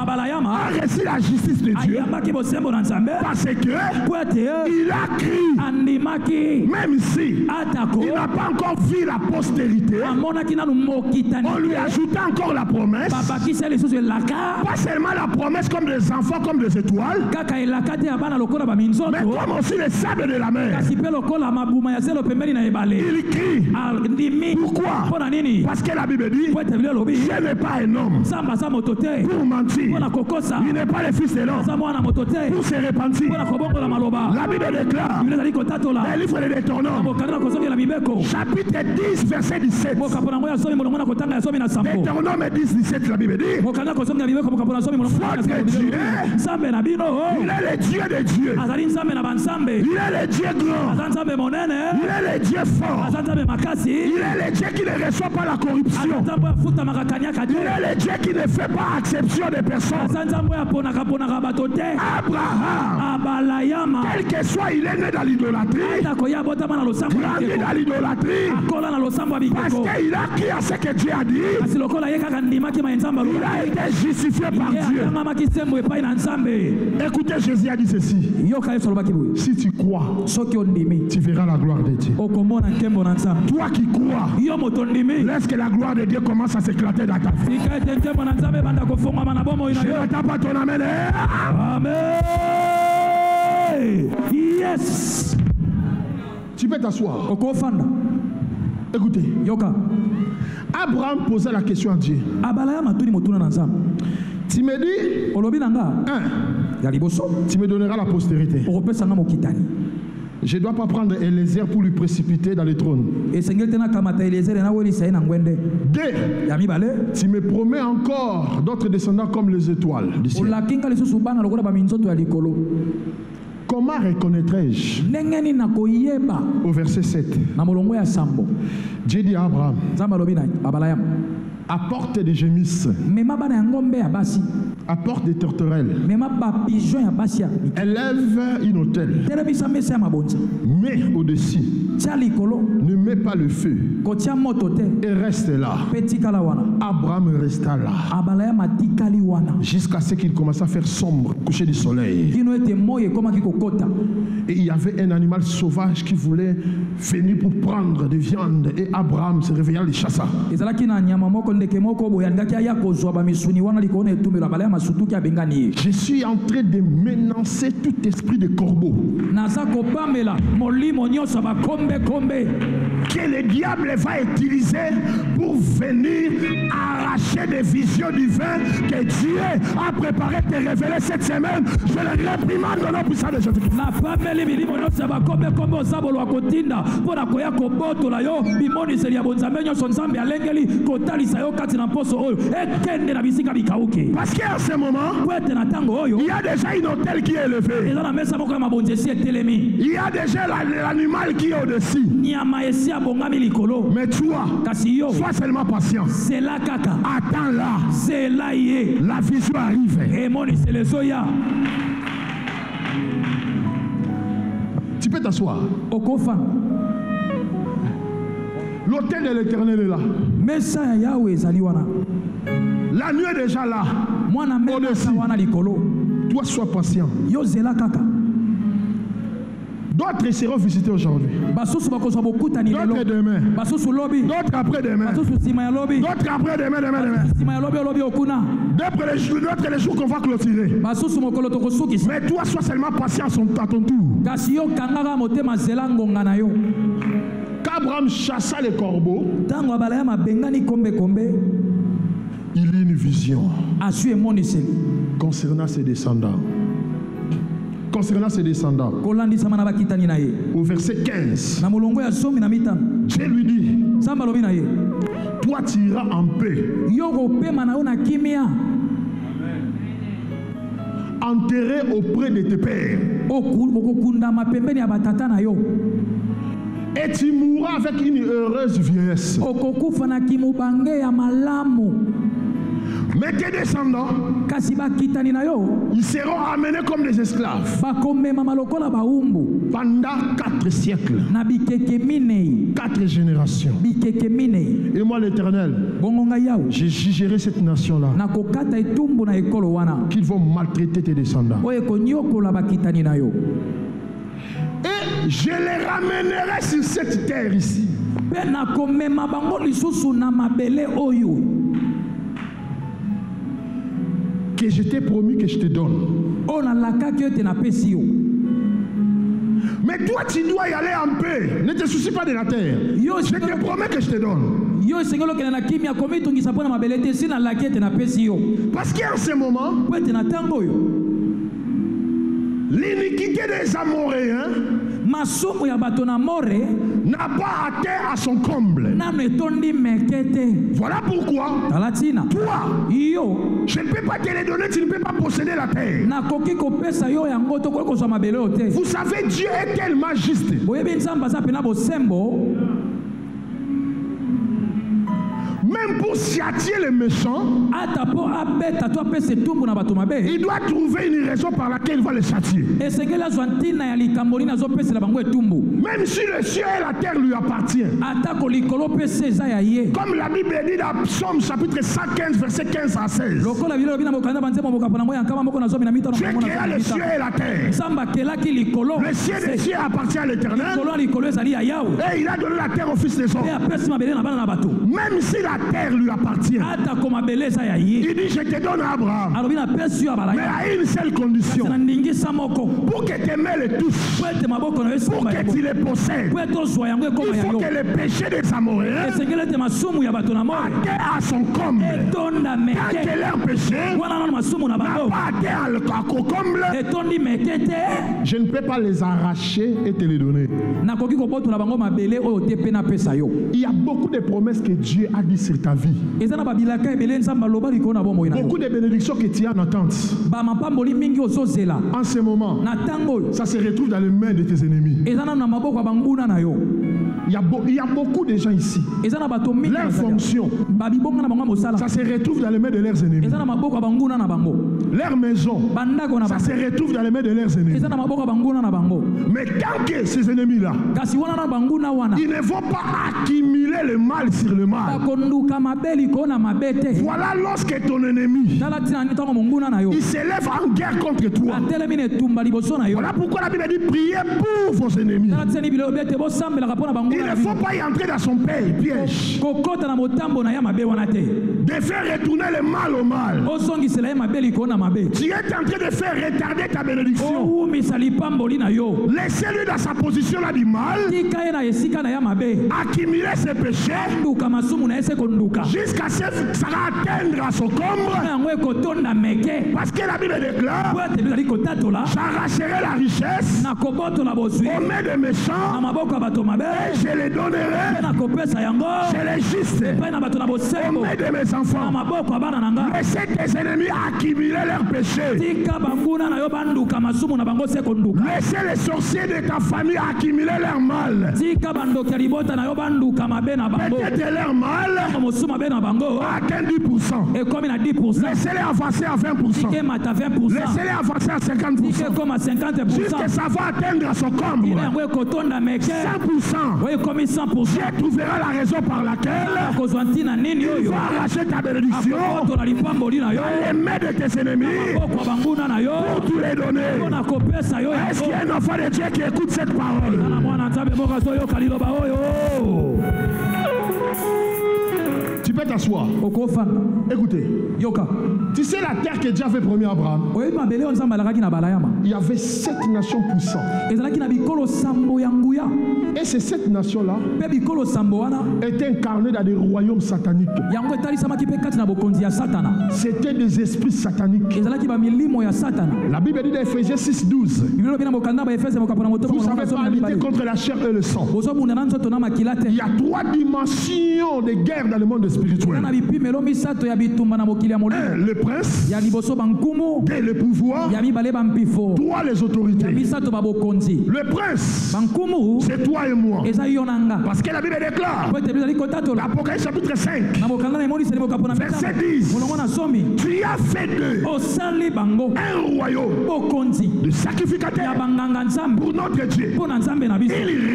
Abraham a reçu la justice de Dieu parce que il a cru, même si il n'a pas encore vu la postérité. On lui ajouta encore la promesse, pas seulement la promesse comme des enfants, comme des étoiles, mais comme aussi les sables de la mer. Il crie, Pourquoi? Parce que la Bible dit Dieu n'est pas un homme pour mentir. Il n'est pas le fils de l'homme pour se repentir. La Bible déclare dans le livre de Deutéronome chapitre 10 verset 17. Deutéronome 10 17, la Bible dit votre Dieu, il est le Dieu des dieux, il est le Dieu grand, il est le Dieu fort, il est le Dieu qui ne reçoit pas la corruption, il est le Dieu qui ne fait pas exception des personnes. Abraham, quel que soit, il est né dans l'idolâtrie, grandi dans l'idolâtrie, parce qu'il a cru à ce que Dieu a dit, il a été justifié par Dieu. Écoutez, Jésus a dit ceci: si tu crois, tu verras la gloire de Dieu. Toi qui crois, laisse que la gloire de Dieu commence à s'éclater dans ta vie. Je n'attends pas ton amen. Amen. Yes. Tu peux t'asseoir. Écoutez, Abraham posait la question à Dieu. Tu me dis, tu me donneras la postérité. Je ne dois pas prendre Eliezer pour lui précipiter dans le trône. 2. Tu me promets encore d'autres descendants comme les étoiles du ciel. Comment reconnaîtrai-je? Au verset 7. Dieu dit à Abraham, apporte des gémisses, apporte des tourterelles, élève une autel, mets au-dessus, ne mets pas le feu, et reste là. Abraham resta là jusqu'à ce qu'il commence à faire sombre, coucher du soleil. Et il y avait un animal sauvage qui voulait venir pour prendre de viande, et Abraham se réveilla, le chassa. Je suis en train de menacer tout esprit de corbeau que le diable va utiliser pour venir arracher des visions divines que Dieu a préparé de te révéler cette semaine. Je le réprimande au nom puissant de Jésus-Christ. Parce qu'à ce moment, il y a déjà une autel qui est élevée. Il y a déjà l'animal qui est au-dessus. Mais toi, sois seulement patient. Attends là. La vision arrive. Tu peux t'asseoir. L'autel de l'Éternel est là. La nuit est déjà là. Au-dessus. Toi, sois patient. D'autres seront visités aujourd'hui. D'autres demain. D'autres après-demain. D'autres après-demain. D'autres les jours qu'on va clôturer. Mais toi, sois seulement patient à ton tour. Qu'Abraham chassa les corbeaux, il eut une vision concernant ses descendants. Au verset 15, Dieu lui dit, toi tu iras en paix, enterré auprès de tes pères, et tu mourras avec une heureuse vieillesse. Mais tes descendants, ils seront amenés comme des esclaves pendant 4 siècles, 4 générations. Et moi l'Éternel, je jugerai cette nation-là, qu'ils vont maltraiter tes descendants. Et je les ramènerai sur cette terre ici. Que je t'ai promis que je te donne. Mais toi, tu dois y aller en paix. Ne te soucie pas de la terre. Je te promets que je te donne. Parce qu'en ce moment, l'iniquité des Amoréens n'a pas atteint à son comble. Voilà pourquoi toi, je ne peux pas te les donner, tu ne peux pas posséder la terre. Vous savez, Dieu est tellement juste. Même pour châtier les méchants, il doit trouver une raison par laquelle il va les châtier. Même si le ciel et la terre lui appartiennent. Comme la Bible dit dans Psaume chapitre 115, verset 15 à 16. Dieu créa le ciel et la terre. Le ciel des cieux appartient à l'Éternel. Et il a donné la terre au Fils des hommes. Même si la terre lui appartient, il dit je te donne à Abraham, mais à une seule condition, pour que tes mains les touchent, pour que tu les possèdes. Il faut que le péché des Amoréens atteigne à son comble. Tant que leur péché n'a pas atteint à comble, je ne peux pas les arracher et te les donner. Il y a beaucoup de promesses que Dieu a dit sur ta vie. Beaucoup de bénédictions que tu as en attente. En ce moment, ça se retrouve dans les mains de tes ennemis. Il y a beaucoup de gens ici. Leur fonction, ça se retrouve dans les mains de leurs ennemis. Leur maison, ça se retrouve dans les mains de leurs ennemis. Mais tant que ces ennemis-là, ils ne vont pas accumuler le mal sur le mal. Voilà lorsque ton ennemi il s'élève en guerre contre toi. Voilà pourquoi la Bible dit priez pour vos ennemis. Il ne faut pas y entrer dans son piège. De faire retourner le mal au mal. Tu es en train de faire retarder ta bénédiction. Laissez-lui dans sa position là du mal. Accumuler ses péchés. Jusqu'à ce que ça va atteindre à son comble. Parce que la Bible déclare j'arracherai la richesse aux mains des méchants et je les donnerai chez les justes aux mains de mes enfants. Laissez tes ennemis accumuler leurs péchés. Laissez les sorciers de ta famille accumuler leur mal. Peut-être leur mal atteint 10%. Laissez-les avancer à 20%. Laissez-les avancer à 50%. Jusqu'à ça va atteindre à son comble. 100%. Dieu trouvera la raison par laquelle il va arracher ta bénédiction dans les mains de tes ennemis pour tout les donner. Est-ce qu'il y a un enfant de Dieu qui écoute cette parole? Tu peux t'asseoir. Écoutez. Tu sais la terre que Dieu avait promis à Abraham. Il y avait 7 nations puissantes. Et ces 7 nations-là étaient incarnées dans des royaumes sataniques. C'était des esprits sataniques. La Bible dit dans Ephésiens 6:12. Vous savez pas lutter contre la chair et le sang. Il y a 3 dimensions de guerre dans le monde spirituel. Le prince, 2 le pouvoir, 3 les autorités. Le prince, c'est toi et moi. Parce que la Bible déclare, l'Apocalypse chapitre 5, verset 10, tu as fait d'eux un royaume de sacrificateurs pour notre Dieu. Ils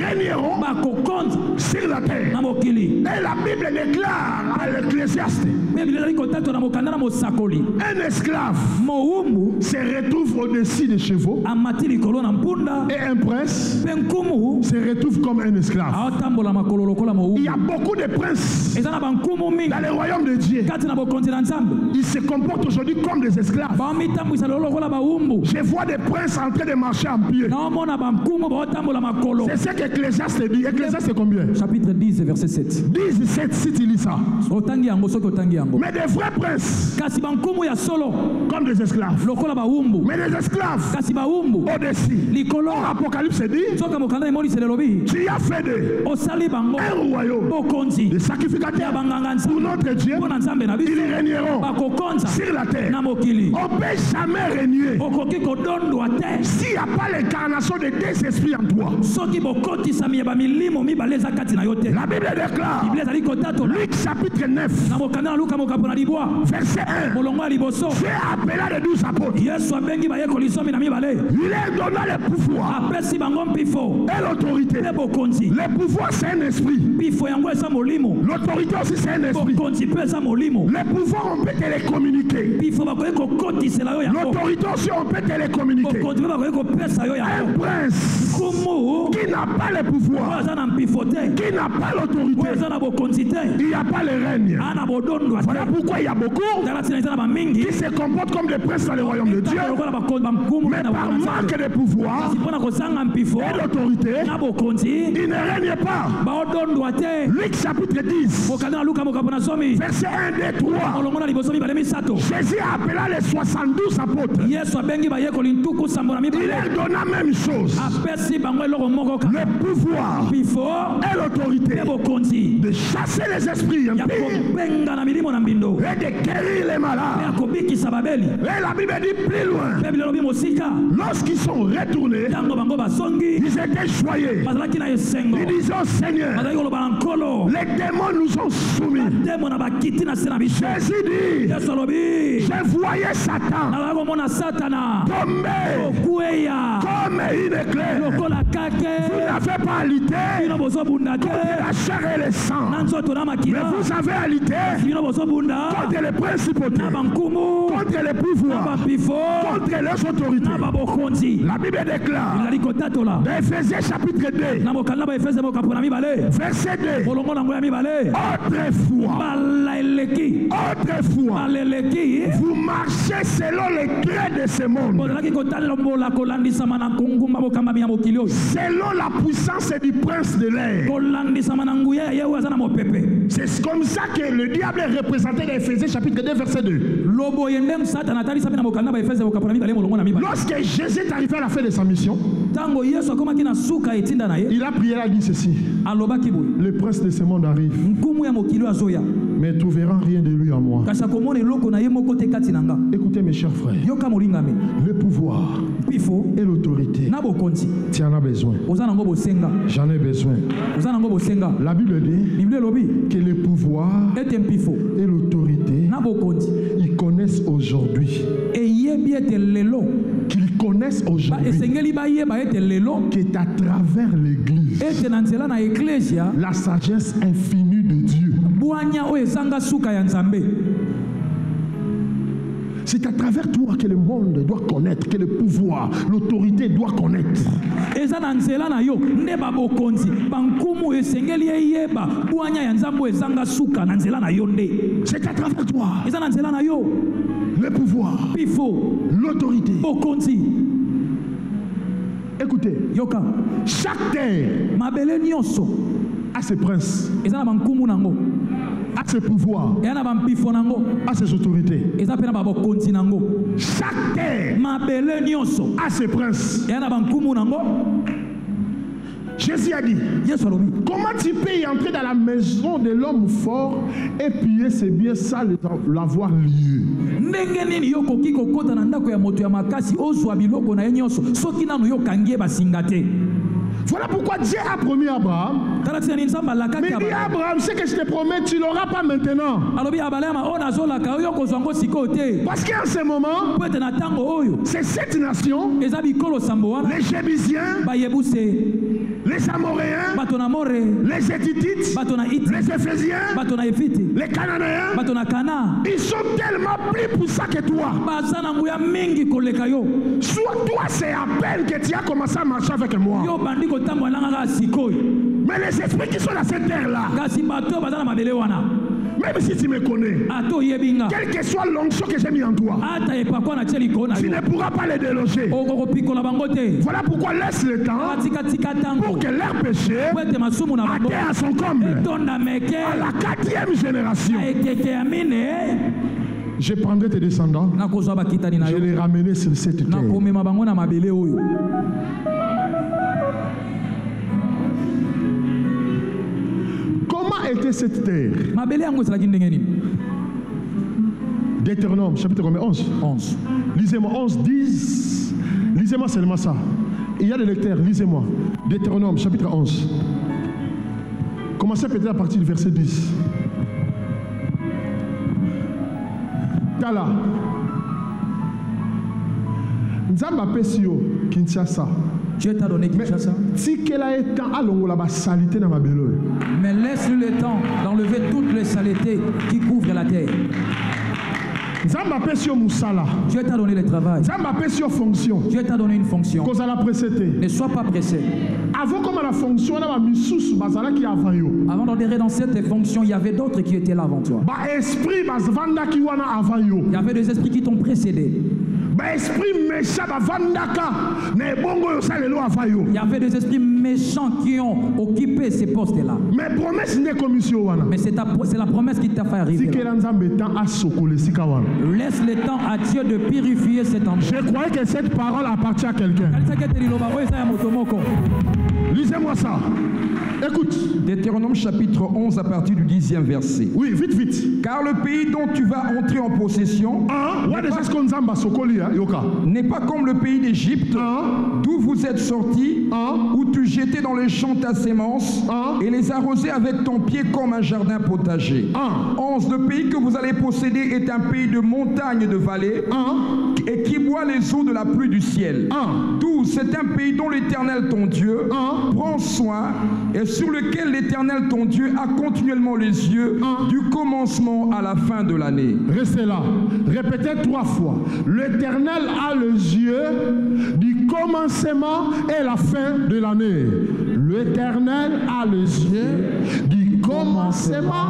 régneront sur la terre. Et la Bible déclare à l'Ecclésiaste, Un esclave se retrouve au-dessus des chevaux. Et un prince se retrouve comme un esclave. Il y a beaucoup de princes dans le royaume de Dieu. Ils se comportent aujourd'hui comme des esclaves. Je vois des princes en train de marcher en pied. C'est ce qu'Ecclésiaste dit. Ecclésiaste c'est combien? Chapitre 10, verset 7. 10, 7, si tu lis ça. Mais des vrais princes comme des esclaves. Mais des esclaves au-dessus. Or, Apocalypse dit, tu as fait un royaume de sacrificateurs pour notre Dieu. Ils régneront sur la terre. On ne peut jamais régner s'il n'y a pas l'incarnation de deux esprits en toi. La Bible déclare, Luc chapitre 9, verset 1, Dieu appela les 12 apôtres. Il leur donna le pouvoir et l'autorité. Le pouvoir c'est un esprit. L'autorité aussi c'est un esprit. Le pouvoir on peut télécommuniquer. L'autorité aussi on peut télécommuniquer. Un prince qui n'a pas le pouvoir, qui n'a pas l'autorité, il n'y a pas le règne. Voilà pourquoi il y a beaucoup qui se comportent comme des princes dans le royaume de Dieu, mais par manque de pouvoir et d'autorité, ils ne règnent pas. Luc chapitre 10, verset 1, 2, 3. Jésus appela les 72 apôtres. Il leur donna même chose. Le pouvoir et l'autorité de chasser les esprits impies et de guérir les malades. Et la Bible dit plus loin, lorsqu'ils sont retournés, ils étaient choyés. Ils disaient au Seigneur, les démons nous ont soumis. Jésus dit, je voyais Satan tomber comme une éclair. Vous n'avez pas à lutter contre la chair et le sang, mais vous avez à lutter contre les principautés, contre les pouvoirs, contre les autorités. La Bible déclare dans Ephésiens chapitre 2, verset 2, autrefois, vous marchez selon les traits de ce monde, selon la puissance du prince de l'air. C'est comme ça que le diable est représenté dans Ephésiens chapitre 2 verset 2. Lorsque Jésus est arrivé à la fin de sa mission, il a prié, il a dit ceci: le prince de ce monde arrive, mais ne trouvera rien de lui en moi. Écoutez mes chers frères, le pouvoir et l'autorité, tu en as besoin. J'en ai besoin. La Bible dit que le pouvoir et l'autorité, ils connaissent aujourd'hui. Qu'ils connaissent aujourd'hui qu'est à travers l'Église la sagesse infinie de Dieu. C'est à travers toi que le monde doit connaître, que le pouvoir, l'autorité doit connaître. C'est à travers toi. Le pouvoir, l'autorité. Écoutez, chaque terre a ses princes, a ses pouvoirs, a ses autorités. Chaque terre a ses princes. Jésus a dit, comment tu peux y entrer dans la maison de l'homme fort et piller ses biens sans l'avoir lié? Voilà pourquoi Dieu a promis à Abraham. Mais dit à Abraham, ce que je te promets, tu ne l'auras pas maintenant. Parce qu'en ce moment, c'est cette nation, les Jébusiens, les Amoréens, les Hétitites, les Éphésiens, les Cananéens, ils sont tellement plus puissants que toi. Soit toi, c'est à peine que tu as commencé à marcher avec moi. Mais les esprits qui sont dans cette terre-là, même si tu me connais, quelle que soit l'onction que j'ai mis en toi, tu ne pourras pas les déloger. Voilà pourquoi laisse le temps pour que leur péché atteigne à son comble. À la 4e génération, je prendrai tes descendants, je les ramener sur cette terre. Comment était cette terre? Deutéronome, chapitre 11. 11. Lisez-moi 11, 10. Lisez-moi seulement ça. Il y a des lecteurs, lisez-moi. Deutéronome, chapitre 11. Commencez peut-être à partir du verset 10. Tala. Nzamba Pesio, Kinshasa. Dieu t'a donné Kinshasa. Mais laisse le temps d'enlever toutes les saletés qui couvrent la terre. Dieu t'a donné le travail. Dieu t'a donné une fonction. Ne sois pas pressé. Avant d'entrer dans cette fonction, il y avait d'autres qui étaient là avant toi. Il y avait des esprits qui t'ont précédé. Il y avait des esprits méchants qui ont occupé ces postes-là. Mais c'est la promesse qui t'a fait arriver. Laisse le temps à Dieu de purifier cet endroit. Je croyais que cette parole appartient à quelqu'un. Lisez-moi ça. Écoute. Deutéronome chapitre 11 à partir du 10e verset. Oui, vite, vite. Car le pays dont tu vas entrer en possession n'est pas comme le pays d'Égypte, d'où vous êtes sortis, où tu jetais dans les champs ta sémence et les arrosais avec ton pied comme un jardin potager. 11. Le pays que vous allez posséder est un pays de montagnes et de vallées et qui boit les eaux de la pluie du ciel. 12. C'est un pays dont l'Éternel ton Dieu prend soin et sur lequel l'Éternel ton Dieu a continuellement les yeux du commencement à la fin de l'année. Restez là. Répétez 3 fois. L'Éternel a les yeux du commencement et la fin de l'année. L'Éternel a les yeux du commencement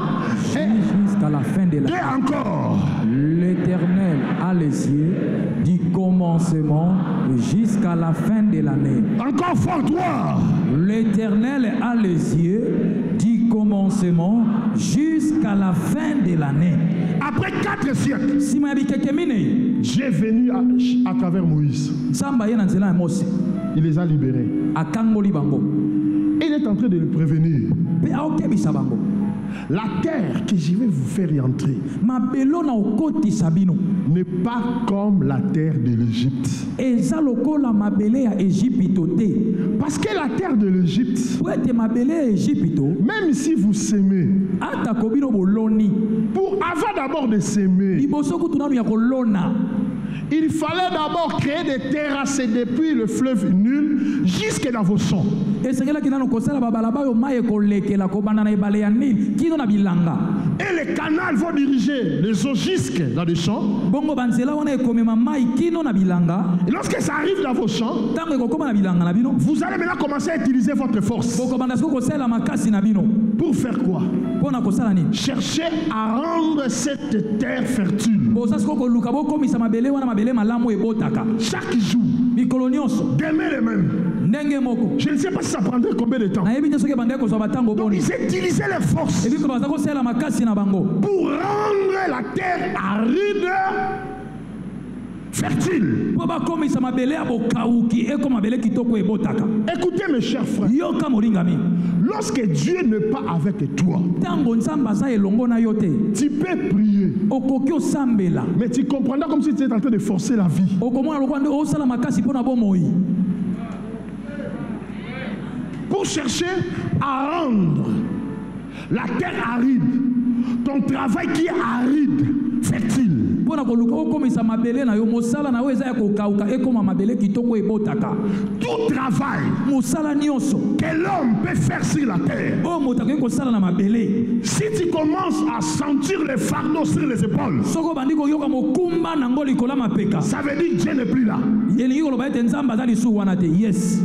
jusqu'à la fin de l'année. Et encore. L'Éternel a les yeux du commencement jusqu'à la fin de l'année. Encore fort, toi. L'Éternel a les yeux du commencement jusqu'à la fin de l'année. Après 4 siècles, Dieu est venu à travers Moïse. Il les a libérés. Il est en train de les prévenir. La terre que je vais vous faire y entrer n'est pas comme la terre de l'Égypte. Parce que la terre de l'Égypte, même si vous s'aimez, pour avant d'abord de s'aimer, il fallait d'abord créer des terrasses depuis le fleuve Nil jusque dans vos champs. Et les canaux vont diriger les eaux jusque dans les champs. Et lorsque ça arrive dans vos champs, vous allez maintenant commencer à utiliser votre force. Pour faire quoi? Chercher à rendre cette terre fertile. Chaque jour, d'aimer les mêmes. Je ne sais pas si ça prendrait combien de temps. Donc ils utilisaient les forces pour rendre la terre aride fertile. Écoutez mes chers frères, lorsque Dieu n'est pas avec toi, tu peux prier, mais tu comprendras comme si tu étais en train de forcer la vie. Pour chercher à rendre la terre aride, ton travail qui est aride, fertile. Pona koluka okomisa mabele na yo mosala na yo eza ya kokauka ekoma mabele kitoko ebotaka. Tout travail Mosala nyonso que l'homme peut faire sur la terre. Oh motaka kosala na mabele. Si tu commences à sentir les fardeaux sur les épaules, Soko bandiko yoka mokumba na ngoli kola mapeka. ça veut dire que Dieu n'est plus là. Yeli yolo ba ete nzamba za lisu wana te. Yes.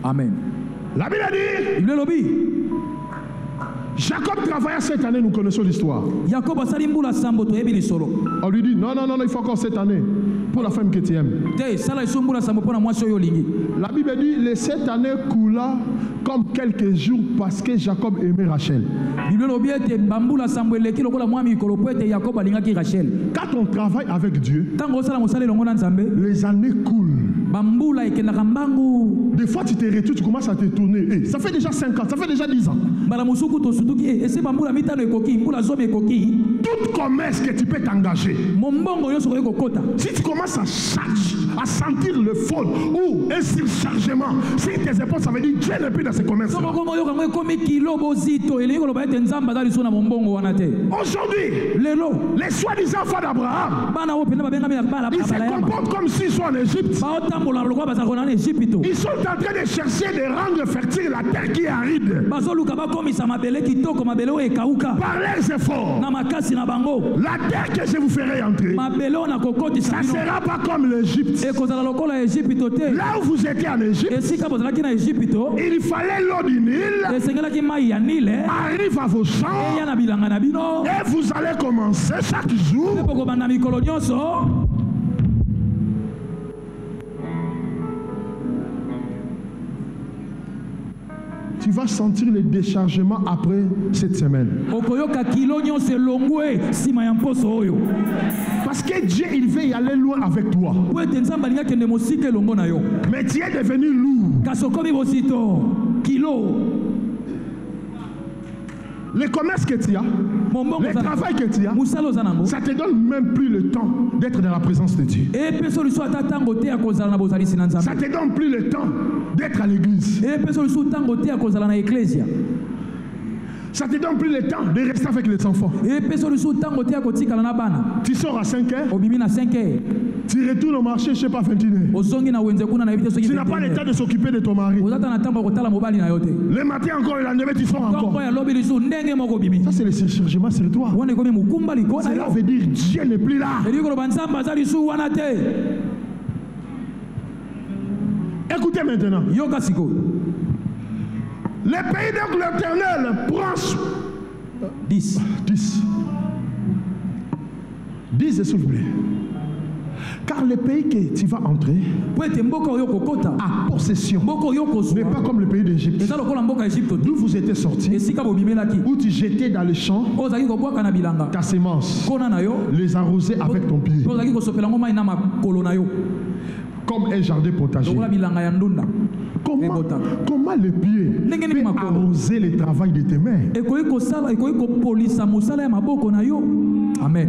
Amen. La Bible dit, Bible lobi. Jacob travailla cette année, nous connaissons l'histoire. Jacob asali mbula sambo to yebi lisolo. On lui dit, non, il faut encore cette année, pour la femme que tu aimes. Te sala isu mbula sambo pona mwasi oyo lingi. La Bible dit, les 7 années coula comme quelques jours parce que Jacob aimait Rachel. Bible lobi ete bambula sambo eleki lokola mwami mikolo po ete Jacob alingaki Rachel. Quand on travaille avec Dieu, Tango sala mosala longo na nzambe, les années coulent. bambula ekendaka mbangu. Des fois, tu te retournes, tu commences à te tourner. Hey, ça fait déjà 5 ans, ça fait déjà 10 ans. Bala musuku to sutuki ese bambula mitano ekoki, mbula zome ekoki. Toute commerce que tu peux t'engager, Mombongo yoso ko kokota. si tu commences à sentir le fond ou un surchargement, si tes épaules, ça veut dire que Dieu n'est plus dans ces commerces. Soko komo yoka ngwe komi kilo bozito eleko lo ba ete nzamba za lisu na mombongo wana te. Aujourd'hui, Lelo les soi-disant enfants d'Abraham, bana wo pena babenga mina bala ils se comportent comme s'ils sont en Égypte. ba otambola lokwa bazakona na Egypte. Ils sont en train de chercher de rendre fertile la terre qui est aride. Bazoluka bakomisa mabele kitoko mabele oyo ekauka. Par leurs efforts, Na makasi na bango. la terre que je vous ferai entrer, Mabele na kokotisa ça ne bino. sera pas comme l'Égypte. Ekozala lokola Egypte te. Là où vous étiez en Égypte, Esika bozalaki na Egypte il fallait l'eau du Nil esengelaki mai ya Nile arrive à vos champs eya na bilanga na bino et vous allez commencer chaque jour mpe pokobanda mikolo nyonso tu vas sentir le déchargement après cette semaine. okoyoka kilo nyonso elongwe nsima ya mposo oyo Parce que Dieu, il veut y aller loin avec toi. po ete nzambe alingi akende mosika elongo na yo Mais tu es devenu lourd. kasi okomi bosito kilo Le commerce que tu as, mombongo le travail que tu as, mosala oza nango ça te donne même plus le temps d'être dans la présence de Dieu. epeso lisu ata ntango te ya kozala na bozalisi na Ça nzambe te donne plus le temps d'être à l'église. epeso lisu ntango te ya kozala na eklesia Ça te donne plus le temps de rester avec les enfants. epeso lisu ntango te ya kotikala na bana Tu sors à 5 heures, obimi na 5 heures tu retournes au marché, je ne sais pas, 21 heures. ozongi na wenze kuna na yebi te soki Tu n'as pas le temps de s'occuper de ton mari. ozata na ntango ya kotala mobali na yo te Le matin encore, le lendemain, tu sors ntongo encore. ya lobi lisu ndenge moko bimi Ça, c'est le surchargement sur toi. wana ekomi mokumba likolo na Cela yo veut dire Dieu n'est plus là. elingi koloba nzambe aza lisu wana te Écoutez maintenant. yoka sikoyo Le pays de l'Éternel prend 10 10, s'il vous plaît. Car le pays que tu vas entrer po ete mboka oyo kokota à possession mboka oyo n'est kozwa pas comme le pays d'Égypte, eza lokola mboka ya Egypte te d'où vous étiez sortis, esika bobimelaki où tu jetais dans les champs ozalaki kobwaka na bilanga ta sémence, kona na yo les arroser avec ton pied, po ozalaki kosopela yango mai na makolo na yo comme un jardin potager. lokola bilanga ya ndunda Comment les pieds peuvent arroser le travail de tes mains? ekoki kosala ekoki kopolisa mosala ya maboko na yo amen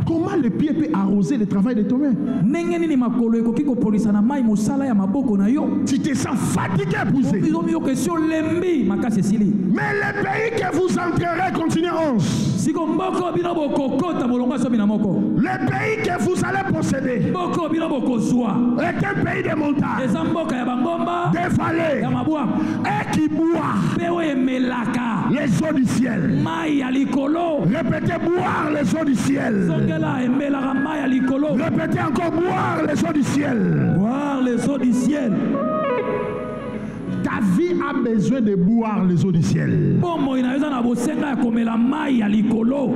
Comment le pied peut arroser le travail de tes mains? ndenge nini makolo ekoki kopolisa na mai mosala ya maboko na yo Tu te sens fatigué, épousé. ozomi yo question lembi makasi esili Mais le pays que vous entrerez, continue 11. siko mboko bino bokokota molongo sobi na moko Le pays que vous allez posséder mboko bino bokozwa est un pays de montagnes, eza mboka ya bangomba de vallées, ya mabwa et qui boit mpe oyo emelaka les eaux du ciel. mai ya likolo Répétez, boire les eaux du ciel. songela emelaka mai ya likolo Répétez encore, boire les eaux du ciel. boire les eaux du ciel Ta vie a besoin de boire les eaux du ciel. bomoi na yo eza na bosenga ya komela mai ya likolo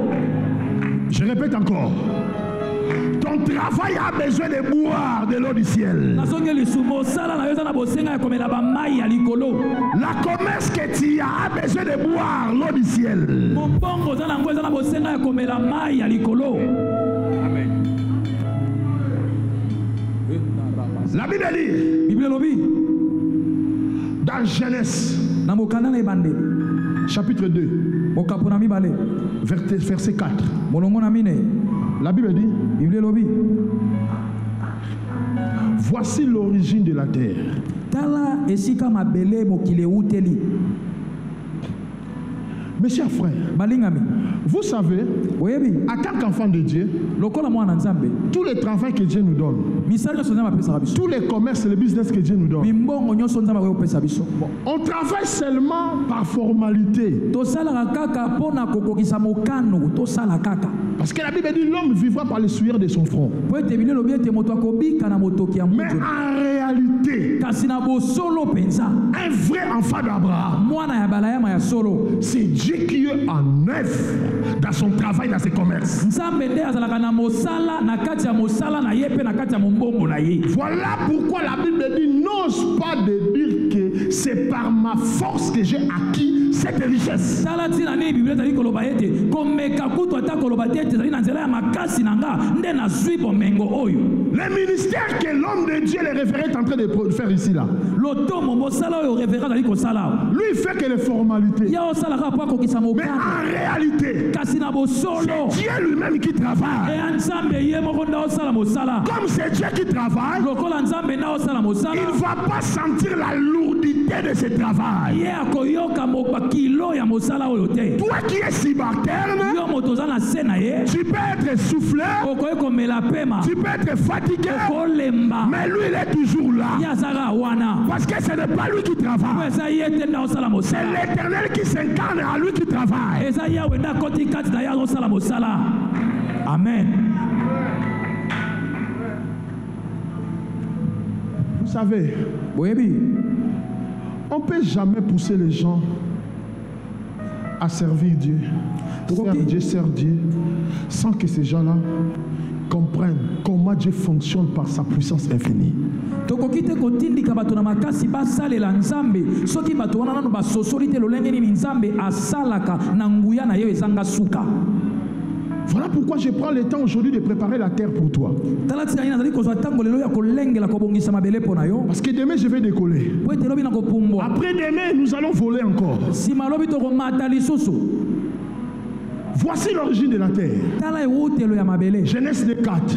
Je répète encore. Ton travail a besoin de boire de l'eau du ciel. nazongi lisumu mosala na yo eza na bosenga ya komela bamai ya likolo La commerce que tu as a besoin de boire l'eau du ciel. mombongo oza nango eza na bosenga ya komela mai ya likolo La Bible dit bible elobi dans Genèse na mokanda na ebandeli chapitre 2 mokapo na mibale verset 4. molongo na mine La Bible dit bible elobi voici l'origine de la terre. tala esika mabele mokili euteli Mes chers frères, vous savez, en tant qu'enfant de Dieu, tout le travail que Dieu nous donne, tous les commerces et les business que Dieu nous donne, on travaille seulement par formalité. Parce que la Bible dit l'homme vivra par le sueur de son front. Mais en réalité, un vrai enfant d'Abraham, c'est Dieu qui est en œuvre dans son travail, dans ses commerces. Voilà pourquoi la Bible dit n'ose pas de dire que c'est par ma force que j'ai acquis cette richesse. Le ministère que l'homme de Dieu, le révérend, est en train de faire ici là. Lui, il fait que les formalités. Mais en réalité, c'est Dieu lui-même qui travaille. Comme c'est Dieu qui travaille, il ne va pas sentir la lourdité de ce travail. Toi qui es subalterne, tu peux être essoufflé, tu peux être fatigué, mais lui il est toujours là. Parce que ce n'est pas lui qui travaille, c'est l'Éternel qui s'incarne à lui qui travaille. Amen. Vous savez, on ne peut jamais pousser les gens à servir Dieu. Sert Dieu, sans que ces gens-là comprennent comment Dieu fonctionne par sa puissance infinie. Voilà pourquoi je prends le temps aujourd'hui de préparer la terre pour toi. Parce que demain je vais décoller. Après demain nous allons voler encore. Voici l'origine de la terre. Genèse 4.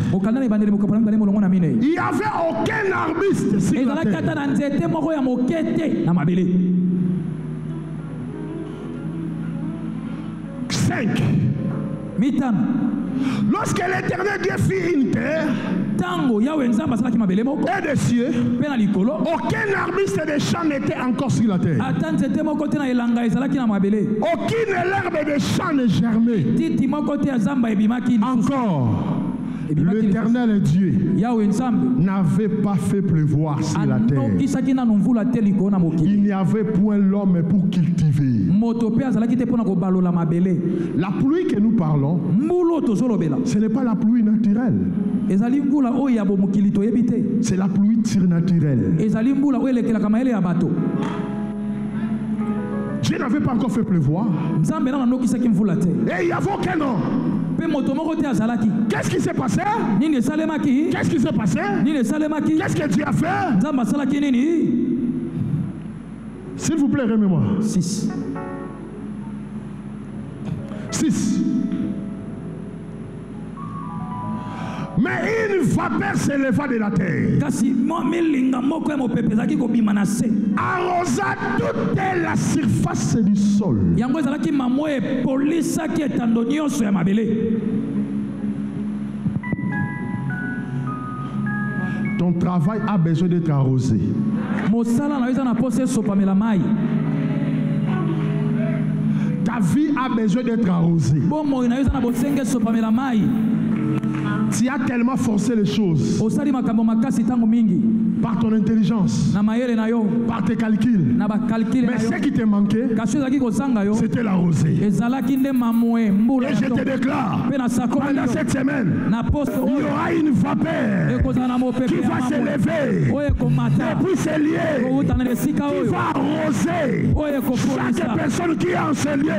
Il n'y avait aucun arbuste sur la terre. 5. Lorsque l'Éternel Dieu fit une terre et des cieux, aucun arbuste de champ n'était encore sur la terre. Aucune herbe de champ ne germait. Encore. L'Éternel Dieu n'avait pas fait pleuvoir sur la terre. Il n'y avait point l'homme pour cultiver. La pluie que nous parlons, ce n'est pas la pluie naturelle. C'est la pluie surnaturelle. Dieu n'avait pas encore fait pleuvoir. Et il n'y avait aucun homme. Qu'est-ce qui s'est passé? Qu'est-ce qui s'est passé? Qu'est-ce que Dieu a fait? S'il vous plaît, remets-moi. 6. Mais une vapeur s'éleva de la terre, arrosa toute la surface du sol. Ton travail a besoin d'être arrosé. Ta vie a besoin d'être arrosée. Tu as tellement forcé les choses par ton intelligence, par tes calculs. Mais ce qui te manquait, c'était la rosée. Et je te déclare, pendant cette semaine, il y aura une vapeur qui va s'élever depuis ces lieux, qui va arroser chaque personne qui est en ce lieu.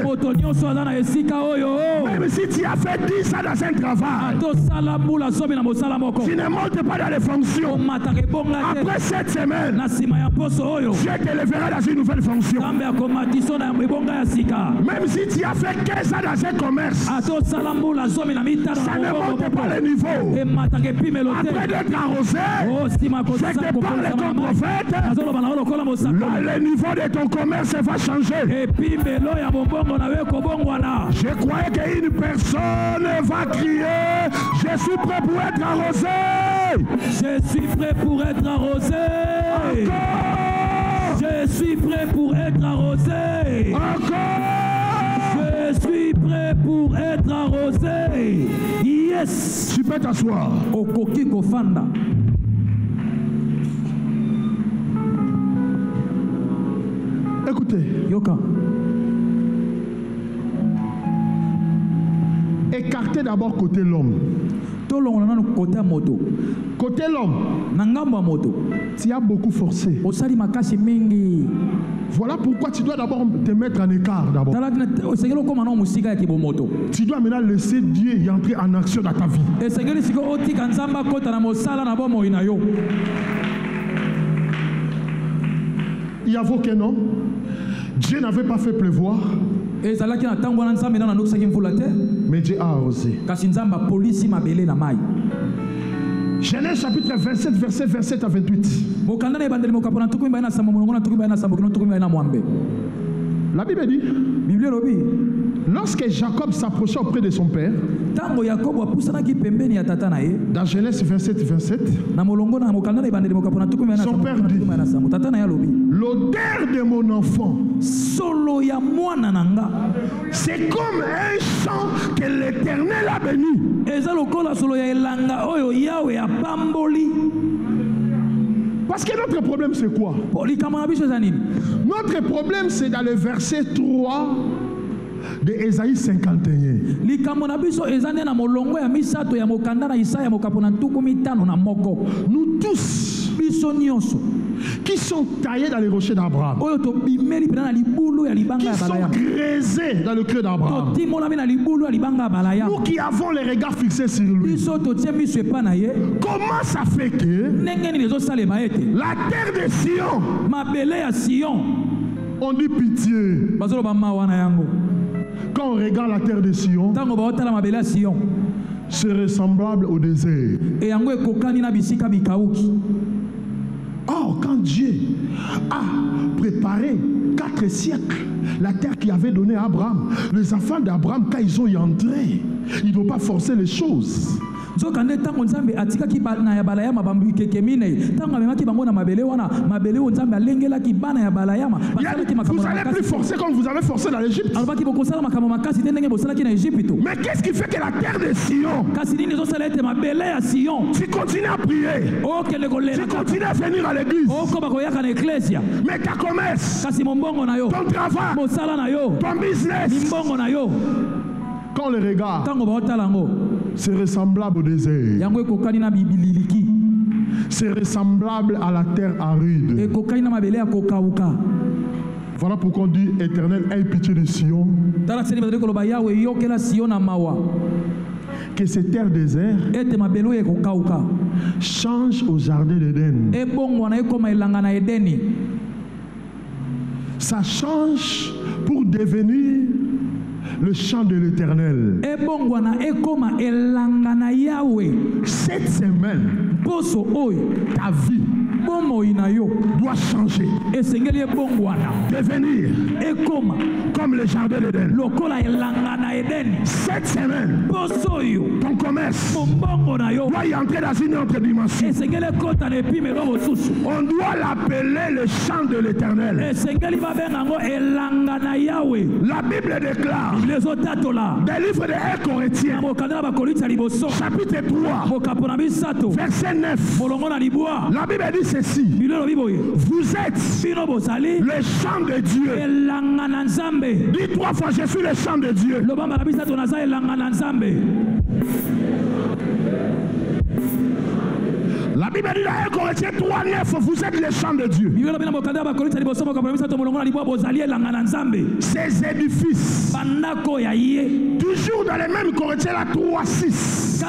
Même si tu as fait 10 ans dans un travail, tu ne montes pas dans les fonctions. En Après cette semaine, Dieu te lèvera dans une nouvelle fonction. Même si tu as fait 15 ans dans un commerce, ça ne monte pas le niveau. Après d'être arrosé, c'est que par les prophètes, le niveau de ton commerce va changer. Je croyais qu'une personne va crier, je suis prêt pour être arrosé. Je suis prêt pour être arrosé. Encore. Je suis prêt pour être arrosé. Encore. Je suis prêt pour être arrosé. Yes. Tu peux t'asseoir. Okoki kofanda. Écoutez. Yoka. Écartez d'abord côté l'homme. Côté l'homme, tu as beaucoup forcé. Voilà pourquoi tu dois d'abord te mettre en écart d'abord. Tu dois maintenant laisser Dieu y entrer en action dans ta vie. Il n'y a aucun homme. Dieu n'avait pas fait pleuvoir. Mais Dieu a arrosé. Genèse chapitre 27, verset 27 à 28. La Bible dit, lorsque Jacob s'approcha auprès de son père, dans Genèse 27, 27, son père dit, l'odeur de mon enfant, c'est comme un chant que l'Éternel a béni. Parce que notre problème c'est quoi? Notre problème c'est dans le verset 3 de Ésaïe 51. Nous tous qui sont taillés dans les rochers d'Abraham, qui sont grésés dans le cœur d'Abraham, nous qui avons les regards fixés sur lui, comment ça fait que la terre de Sion, on dit pitié? Quand on regarde la terre de Sion, c'est ressemblable au désert. Or, quand Dieu a préparé 4 siècles la terre qu'il avait donnée à Abraham, les enfants d'Abraham, quand ils ont y entré, ils ne doivent pas forcer les choses. Vous n'allez plus forcer comme vous avez forcé dans l'Égypte. Mais qu'est-ce qui fait que la terre de Sion, tu continues à prier, tu continues à venir à l'église, mais ta commerce, ton travail, ton business, quand on les regarde, c'est ressemblable au désert. C'est ressemblable à la terre aride. Voilà pourquoi on dit Éternel, aie pitié de Sion. Que ces terres désertes change au jardin d'Éden. Ça change pour devenir le chant de l'Éternel. Cette semaine, ta vie doit changer, devenir comme le jardin d'Éden. Cette semaine, ton commerce doit y entrer dans une autre dimension. On doit l'appeler le chant de l'Éternel. La Bible déclare des livres de 1 Corinthiens chapitre 3 verset 9. La Bible dit ceci: vous êtes le chant de Dieu. Dis 3 fois: je suis le chant de Dieu. La Bible dit dans 1 Corinthiens 3:9, vous êtes les champs de Dieu. Ces édifices, toujours dans les mêmes Corinthiens 3:6.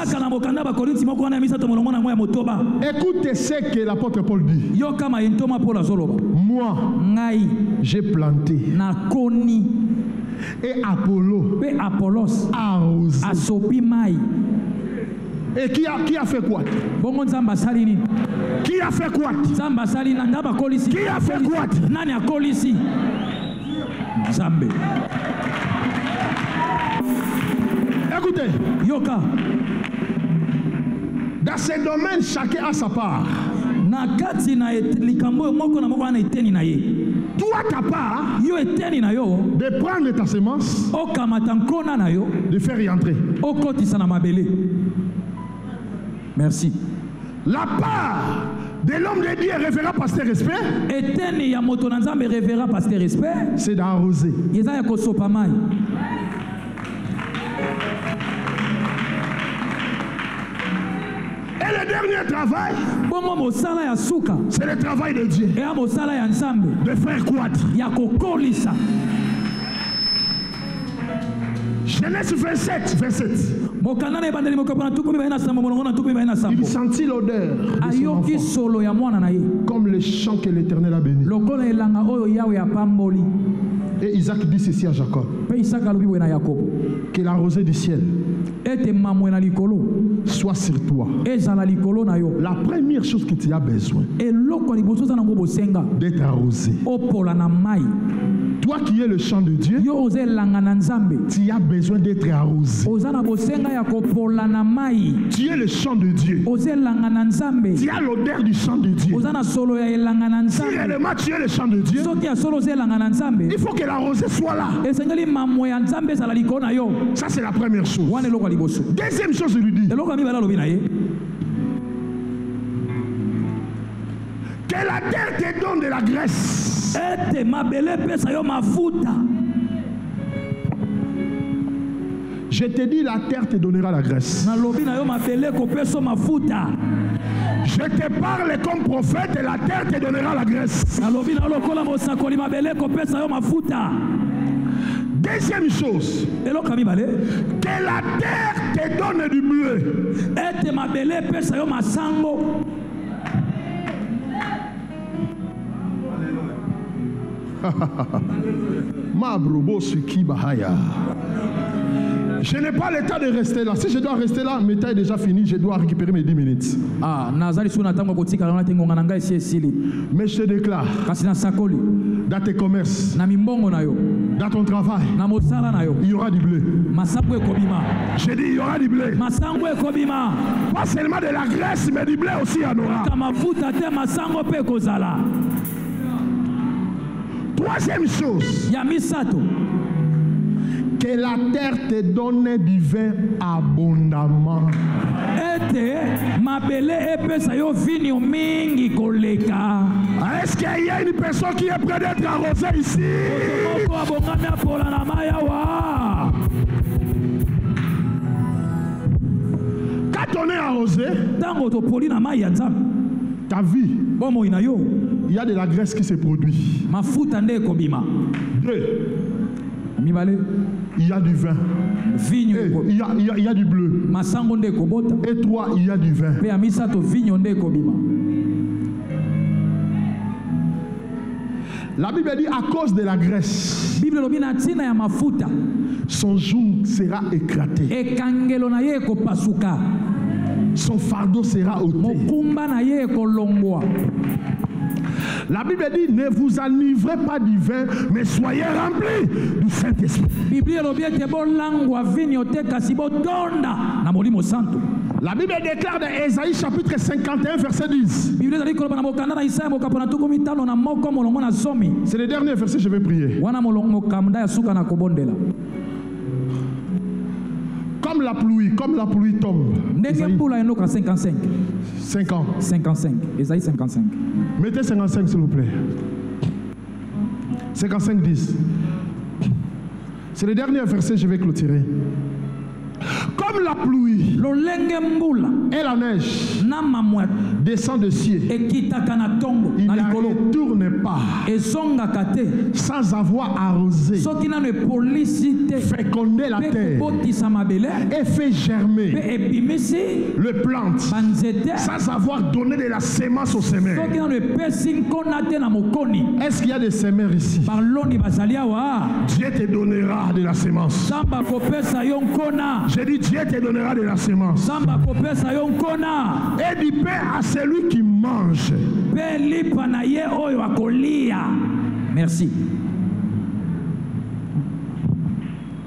Écoutez ce que l'apôtre Paul dit. Moi, j'ai planté. Et Apollos a arrosé. Et qui a fait quoi? Qui a fait quoi? Qui a fait quoi? Écoutez, Yoka. Dans ces domaines, chacun a sa part. Toi, ta part de prendre ta semence, de faire y entrer. Merci. La part de l'homme de Dieu, révérend pasteur respect, c'est d'arroser. Et le dernier travail, c'est le travail de Dieu. De faire quoi? Genèse 27. Il sentit l'odeur de son enfant, comme le chant que l'Éternel a béni. Et Isaac dit ceci à Jacob: que la rosée du ciel soit sur toi. La première chose que tu as besoin, d'être arrosé. Toi qui es le champ de Dieu, tu as besoin d'être arrosé. Tu es le champ de Dieu. Tu as l'odeur du champ de Dieu. Si réellement tu es le champ de Dieu, il faut que la rosée soit là. Ça c'est la première chose. Deuxième chose, je lui dis que la terre te donne de la graisse. Je te dis, la terre te donnera la graisse. Je te parle comme prophète et la terre te donnera la graisse. Deuxième chose, que la terre te donne du bleu. Je n'ai pas le temps de rester là. Si je dois rester là, mes temps est déjà fini. Je dois récupérer mes 10 minutes. Mais je te déclare, dans tes commerces, dans ton travail, il y aura du bleu. Je dis, il y aura du bleu. Pas seulement de la graisse, mais du bleu aussi, il y en aura. Troisième chose, que la terre te donne du vin abondamment. Est-ce qu'il y a une personne qui est prête d'être arrosée ici? Quand on est arrosé, ta vie, il y a de la graisse qui se produit. 2. Il y a du vin. Il y a du bleu. Et 3, il y a du vin. La Bible dit à cause de la graisse, son joug sera éclaté. Son fardeau sera ôté. La Bible dit, ne vous enivrez pas du vin, mais soyez remplis du Saint-Esprit. La Bible déclare dans Ésaïe chapitre 51 verset 10. C'est le dernier verset, je vais prier. Comme la pluie tombe. 55. Ésaïe 55. Mettez 55 s'il vous plaît. 55, 10. C'est le dernier verset, je vais clôturer. Comme la pluie et la neige descend de ciel, il ne retourne pas sans avoir arrosé, fécondé la terre et fait germer le plante sans avoir donné de la sémence aux semeurs. Est-ce qu'il y a des semeurs ici? Dieu te donnera de la sémence. J'ai dit Dieu te donnera de la sémence. Et du pain à celui qui mange. Merci.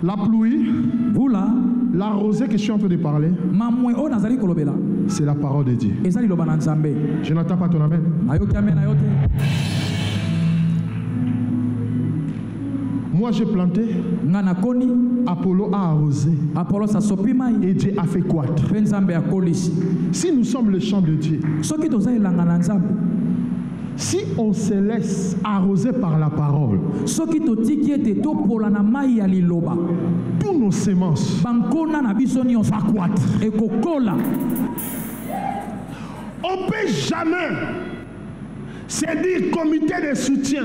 La pluie, vous là, la rosée que je suis en train de parler, c'est la parole de Dieu. Je n'entends pas ton amen. Moi j'ai planté, Apollo a arrosé, et Dieu a fait croître. Si nous sommes le champ de Dieu, si on se laisse arroser par la parole, tous nos semences vont croître. On ne peut jamais se dire comité de soutien,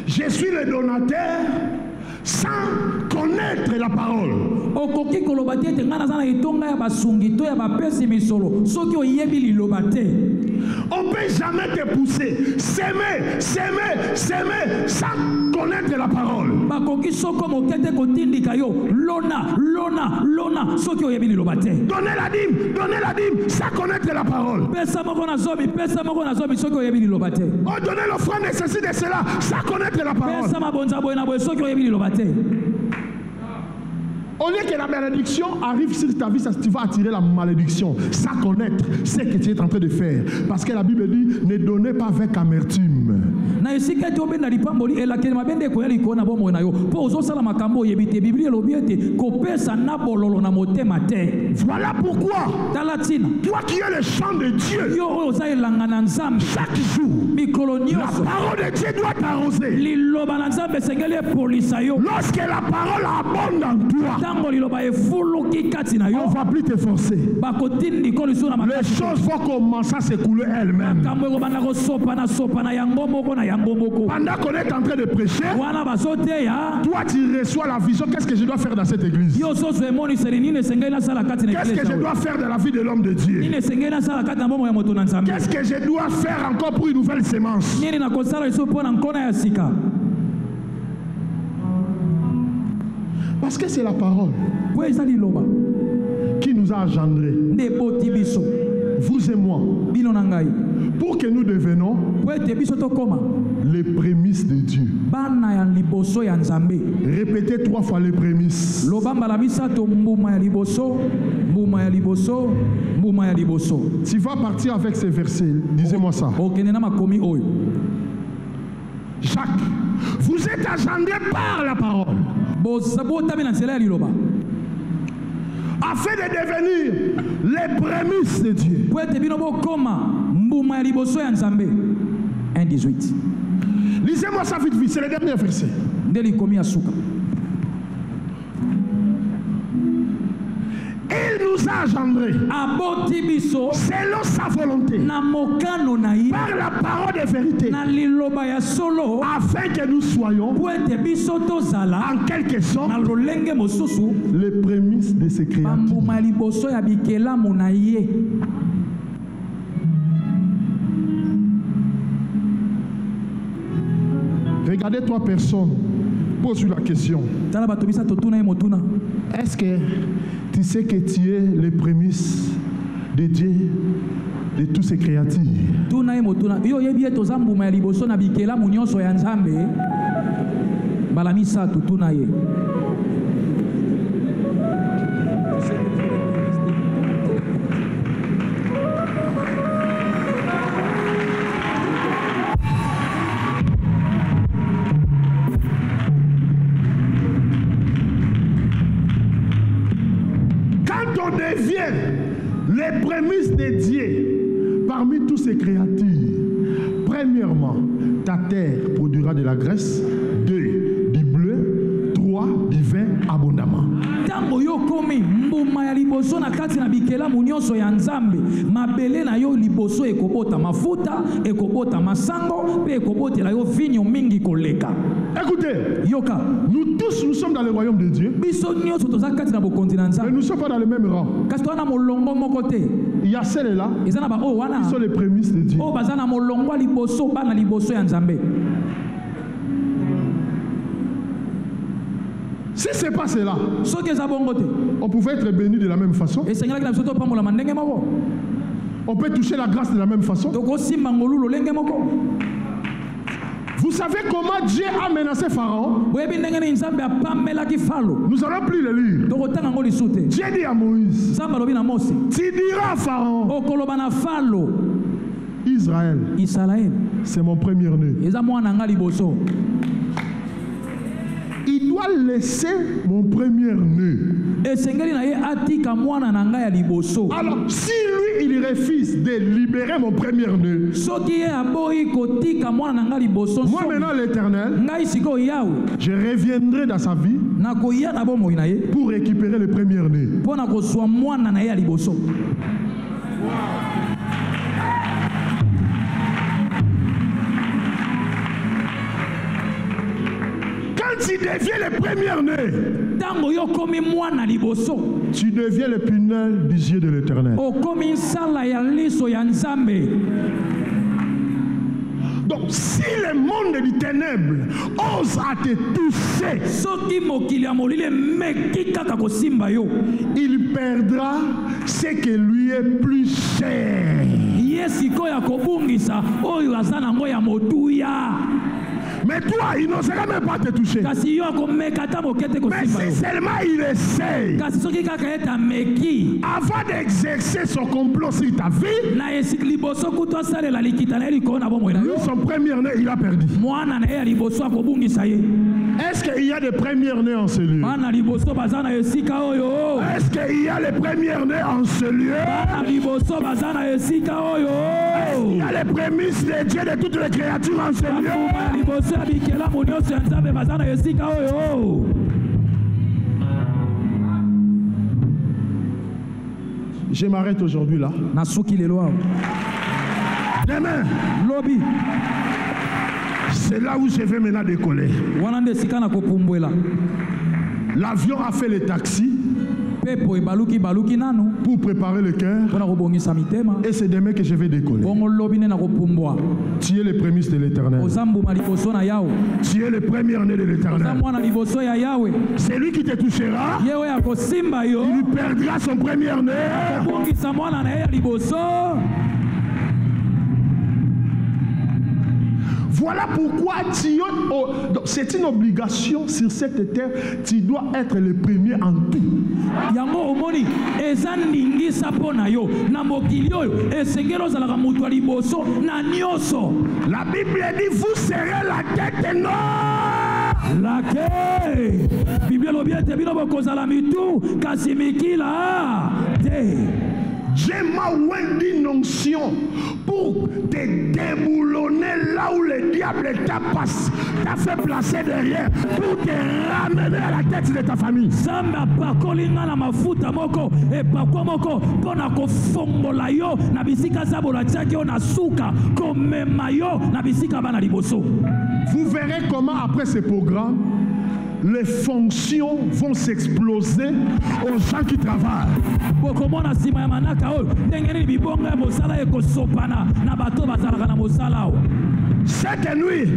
je suis le donateur, sans connaître la parole. On ne peut jamais te pousser, s'aimer, sans connaître la parole. Donnez la dîme, sans connaître la parole. Oh, donnez l'offrande de ceci, de cela, sans connaître la parole. Au lieu que la bénédiction arrive sur ta vie, tu vas attirer la malédiction sans connaître ce que tu es en train de faire. Parce que la Bible dit, ne donnez pas avec amertume. Voilà pourquoi, toi qui es le champ de Dieu, chaque jour, la parole de Dieu doit t'arroser. Lorsque la parole abonde en toi, on ne va plus te forcer. Les choses vont commencer à s'écouler elles-mêmes. Pendant qu'on est en train de prêcher, toi tu reçois la vision. Qu'est-ce que je dois faire dans cette église? Qu'est-ce que je dois faire dans la vie de l'homme de Dieu? Qu'est-ce que je dois faire encore pour une nouvelle sémence? Parce que c'est la parole qui nous a engendrés, vous et moi, pour que nous devenions les prémices de Dieu. Répétez 3 fois les prémices. Tu vas partir avec ces versets. Disez-moi ça. Jacques, vous êtes engendrés par la parole, afin de devenir les prémices de Dieu. 1:18. Lisez-moi ça vite, c'est le dernier verset. Il nous a engendrés selon sa volonté par la parole de vérité, afin que nous soyons en quelque sorte les prémices de ces créatures. Regardez 3 personnes, pose la question. Est-ce que tu sais que tu es les prémices de Dieu, de tous ces créatures? Les prémices de Dieu parmi tous ces créatures. Premièrement, ta terre produira de la graisse. 2, du bleu. 3, du vin abondamment. Tango yo komi mbuma ya liboso na kati na bikela munyoso ya nzambe mabele na yo liboso ekobota mafuta ekobota masango pe ekobotela yo vinyo mingi koleka. Écoutez, yoka, nous tous nous sommes dans le royaume de Dieu. Biso nyonso toza kati na bokonzi na nzambe. Mais nous ne sommes pas dans le même rang. Kasi toza na molongo moko te. Il y a celles-là qui sont les prémices de Dieu. Oh bazana molongo liboso bana liboso ya nzambe. Si ce n'est pas cela, on pouvait être béni de la même façon. On peut toucher la grâce de la même façon. Vous savez comment Dieu a menacé Pharaon? Nous allons plus le lire. Dieu dit à Moïse, tu diras à Pharaon, Israël, c'est mon premier-né. Il doit laisser mon premier-né. Alors, si lui, il refuse de libérer mon premier-né, moi maintenant l'Éternel, je reviendrai dans sa vie pour récupérer le premier-né. Tu deviens le premier-né. Tu deviens le punel des yeux de l'Éternel. Donc, si le monde des ténèbres ose à te toucher, il perdra ce que lui est plus cher. Mais toi, il n'osera même pas te toucher. Mais si seulement il essaye, avant d'exercer son complot sur ta vie, lui, son premier-né, il a perdu. Est-ce qu'il y a des premiers-nés en ce lieu? Est-ce qu'il y a les premiers-nés en ce lieu? Est-ce qu'il y a les prémices de Dieu de toutes les créatures en ce lieu? Je m'arrête aujourd'hui là. Demain, c'est là où je vais maintenant décoller. L'avion a fait les taxis pour préparer le cœur. Et c'est demain que je vais décoller. Tu es le prémices de l'Éternel. Tu es le premier-né de l'Éternel. C'est lui qui te touchera. Il perdra son premier-né. Voilà pourquoi c'est une obligation sur cette terre. Tu dois être le premier en tout. La Bible dit vous serez la tête noire. J'ai ma une onction pour te déboulonner là où le diable t'a fait placer derrière, pour te ramener à la tête de ta famille. Vous verrez comment après ce programme, les fonctions vont s'exploser aux gens qui travaillent. Cette nuit,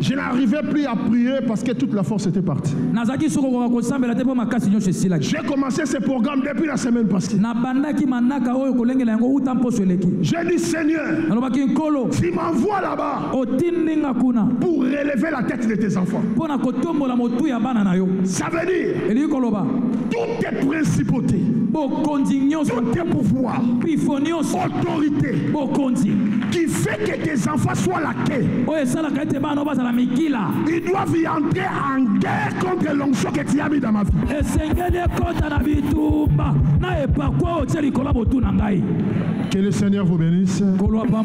je n'arrivais plus à prier parce que toute la force était partie. J'ai commencé ce programme depuis la semaine passée. J'ai dit Seigneur, tu m'envoies là-bas pour relever la tête de tes enfants. Ça veut dire toutes tes principautés, tous tes pouvoirs, autorité qui fait que tes enfants soient la quai. Ils doivent y entrer en guerre contre l'onction que tu as mis dans ma vie. Que le Seigneur vous bénisse.